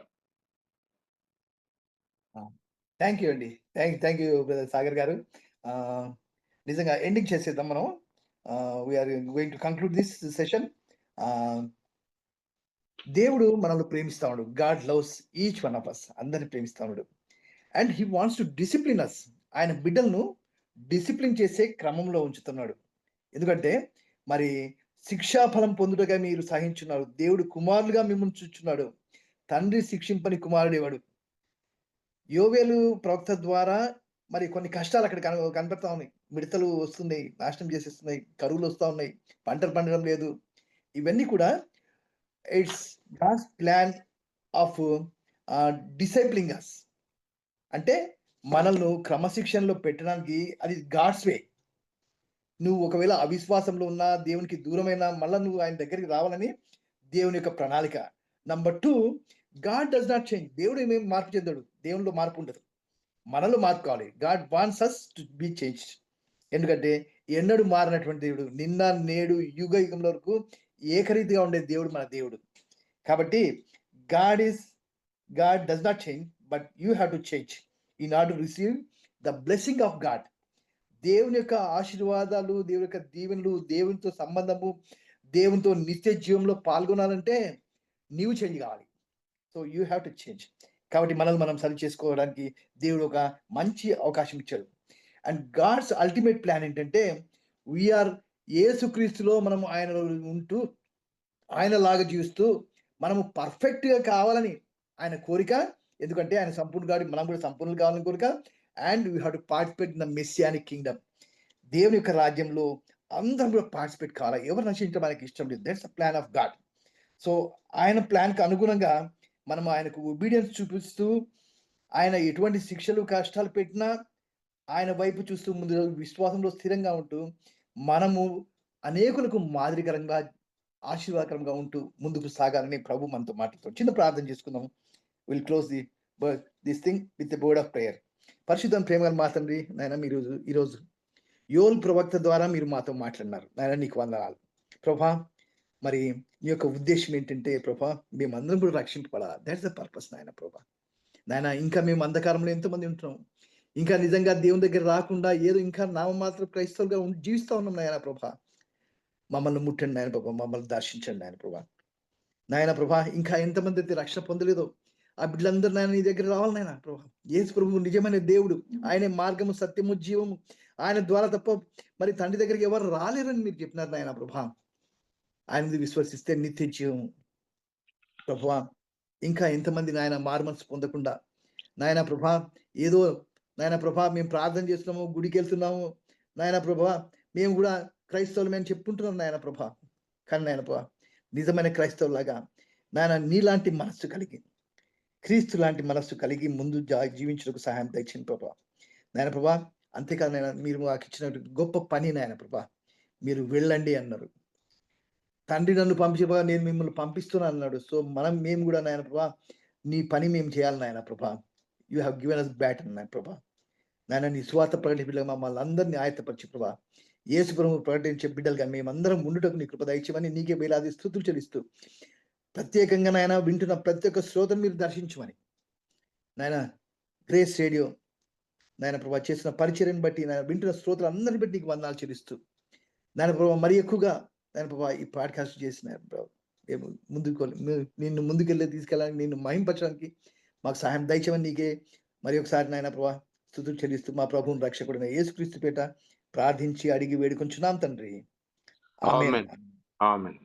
Speaker 3: థ్యాంక్ యూ అండి. థ్యాంక్ యూ బ్రదర్ సాగర్ గారు. నిజంగా ఎండింగ్ చేసేద్దాం మనం. We're going to conclude this session. దేవుడు మనల్ని ప్రేమిస్తా ఉన్నాడు. God loves each one of us. అందరిని ప్రేమిస్తా ఉన్నాడు. And he wants to discipline us. ఆయన బిడ్డలను డిసిప్లిన్ చేసే క్రమంలో ఉంచుతున్నాడు. ఎందుకంటే మరి శిక్షాఫలం పొందుటగా మీరు సహించున్నారు. దేవుడు కుమారులుగా మిమ్మల్ని చూచున్నాడు. తండ్రి శిక్షింపని కుమారుడేవాడు. యోవేలు ప్రవక్త ద్వారా మరి కొన్ని కష్టాలు అక్కడ కనపడతా ఉన్నాయి. మిడతలు వస్తున్నాయి, నాశనం చేసేస్తున్నాయి, కరువులు వస్తూ ఉన్నాయి, పంటలు పండడం లేదు. ఇవన్నీ కూడా ఇట్స్ గాడ్స్ ప్లాన్ ఆఫ్ డిసైప్లింగ్ అస్. అంటే మనల్ని క్రమశిక్షణలో పెట్టడానికి అది గాడ్స్ వే. నువ్వు ఒకవేళ అవిశ్వాసంలో ఉన్నా, దేవునికి దూరమైనా, మళ్ళీ నువ్వు ఆయన దగ్గరికి రావాలని దేవుని యొక్క ప్రణాళిక. Number 2, God does not change. దేవుడు ఏమేమి మార్పు చెందాడు. దేవునిలో మార్పు ఉండదు, మనలో మార్పు కావాలి. God wants us to be change. ఎందుకంటే ఎన్నడూ మారినటువంటి దేవుడు, నిన్న నేడు యుగ యుగంలో వరకు ఏకరీతిగా ఉండే దేవుడు మన దేవుడు. కాబట్టి God does not change, but you have to change in order to receive the blessing of God. దేవుని యొక్క ఆశీర్వాదాలు, దేవుని యొక్క దీవెనలు, దేవునితో సంబంధము, దేవునితో నిత్య జీవంలో పాల్గొనాలంటే నీవు చేంజ్ కావాలి. So you have to change. కాబట్టి మనల్ని మనం సరి చేసుకోవడానికి దేవుడు ఒక మంచి అవకాశం ఇచ్చాడు. అండ్ గాడ్స్ అల్టిమేట్ ప్లాన్ ఏంటంటే వీఆర్ యేసుక్రీస్తులో మనము ఆయనలో ఉంటూ ఆయనలాగా జీవిస్తూ మనము పర్ఫెక్ట్గా కావాలని ఆయన కోరిక. ఎందుకంటే ఆయన సంపూర్ణ గాడి, మనం కూడా సంపూర్ణ కావాలని కోరిక. And we have to participate in the messianic Kingdom. దేవుని యొక్క రాజ్యంలో అందరం కూడా పార్టిసిపేట్ కావాలి. ఎవరు నశించడం మనకి ఇష్టం లేదు. That's the plan of God. So ఆయన ప్లాన్కి అనుగుణంగా మనం ఆయనకు ఒబీడియన్స్ చూపిస్తూ, ఆయన ఎటువంటి శిక్షలు కష్టాలు పెట్టినా ఆయన వైపు చూస్తూ ముందు విశ్వాసంలో స్థిరంగా ఉంటూ మనము అనేకులకు మాదిరికరంగా ఆశీర్వాదకరంగా ఉంటూ ముందుకు సాగాలని ప్రభు మనతో మాట్లాడుతాం. చిన్న ప్రార్థన చేసుకుందాం. Will close this thing with word of prayer. పరిశుద్ధం ప్రేమగా మా తండ్రి, నాయన మీరు ఈరోజు యోల్ ప్రవక్త ద్వారా మీరు మాతో మాట్లాడినారు. నాయన నీకు వందనాలు ప్రభా. మరి మీ యొక్క ఉద్దేశం ఏంటంటే ప్రభా, మేమందరం కూడా రక్షింపబడాలి. దాట్స్ ద పర్పస్ నాయన ప్రభా. నాయన ఇంకా మేము అంధకారంలో ఎంతోమంది ఉంటున్నాం, ఇంకా నిజంగా దేవుని దగ్గర రాకుండా ఏదో ఇంకా నామమాత్రం క్రైస్తవులుగా జీవిస్తూ ఉన్నాం నాయన ప్రభా. మమ్మల్ని ముట్టండి నాయన ప్రభా, మమ్మల్ని దర్శించండి నాయన ప్రభా. నాయన ప్రభా, ఇంకా ఎంతమంది అయితే రక్షణ పొందలేదో ఆ బిడ్డలందరూ నాయన నీ దగ్గర రావాలి నాయన ప్రభా. యేసు ప్రభువు నిజమైన దేవుడు, ఆయనే మార్గము, సత్యము, జీవము. ఆయన ద్వారా తప్ప మరి తండ్రి దగ్గరికి ఎవరు రాలేరని మీరు చెప్పినారు నాయన ప్రభా. ఆయన విశ్వసిస్తే నిత్య జీవం ప్రభా. ఇంకా ఎంతమంది నాయన మారు మనసు పొందకుండా నాయన ప్రభా, ఏదో నాయన ప్రభా మేము ప్రార్థన చేస్తున్నాము, గుడికి వెళ్తున్నాము నాయన ప్రభా, మేము కూడా క్రైస్తవులు మేము చెప్పుకుంటున్నాం నాయన ప్రభా. కానీ నాయన ప్రభా, నిజమైన క్రైస్తవులాగా నాయన నీలాంటి మనస్సు కలిగి, క్రీస్తు లాంటి మనస్సు కలిగి ముందు జీవించడానికి సహాయం దయచేయండి ప్రభా. నాయన ప్రభా, అంతేకాదు నాయన మీరు మాకు ఇచ్చిన గొప్ప పని నాయన ప్రభా, మీరు వెళ్ళండి అన్నారు. తండ్రి నన్ను పంపించగా నేను మిమ్మల్ని పంపిస్తున్నాను అన్నాడు. సో మేము కూడా నాయన ప్రభా నీ పని మేము చేయాలి నాయన ప్రభా. You have given us baton నాయన ప్రభా. నాయన నీ సువార్త ప్రకటించే బిడ్డలుగా మమ్మల్ని అందరినీ ఆయత్తపరిచి ప్రభా. యేసు ప్రభువు ప్రకటించే బిడ్డలుగా మేమందరం ఉండుటకు నీ కృప దయచేయమని నీకే వేలాది స్తుతులు చెల్లిస్తూ ప్రత్యేకంగా నాయన వింటున్న ప్రతి ఒక్క శ్రోతను మీరు దర్శించమని నాయన గ్రేస్ రేడియో నాయన ప్రభా చేసిన పరిచర్యను బట్టి నాయన వింటున్న శ్రోతలందరిని బట్టి నీకు వందనాలు చెల్లిస్తూ నాయన ప్రభా మరి ఎక్కువగా నాయన ప్రభా ఈ పాడ్కాస్ట్ చేసిన ప్రభా మేము నిన్ను ముందుకెళ్ళి తీసుకెళ్ళడానికి నిన్ను మహింపరచడానికి మాకు సహాయం దయచేయమని నీకే మరి ఒకసారి నాయన ప్రభా స్తుతులు చెల్లిస్తూ మా ప్రభువుని రక్షకుడైన యేసుక్రీస్తు పేట ప్రార్థించి అడిగి వేడుకొంచున్నాం తండ్రి. ఆమేన్.
Speaker 1: ఆమేన్. ఆమేన్.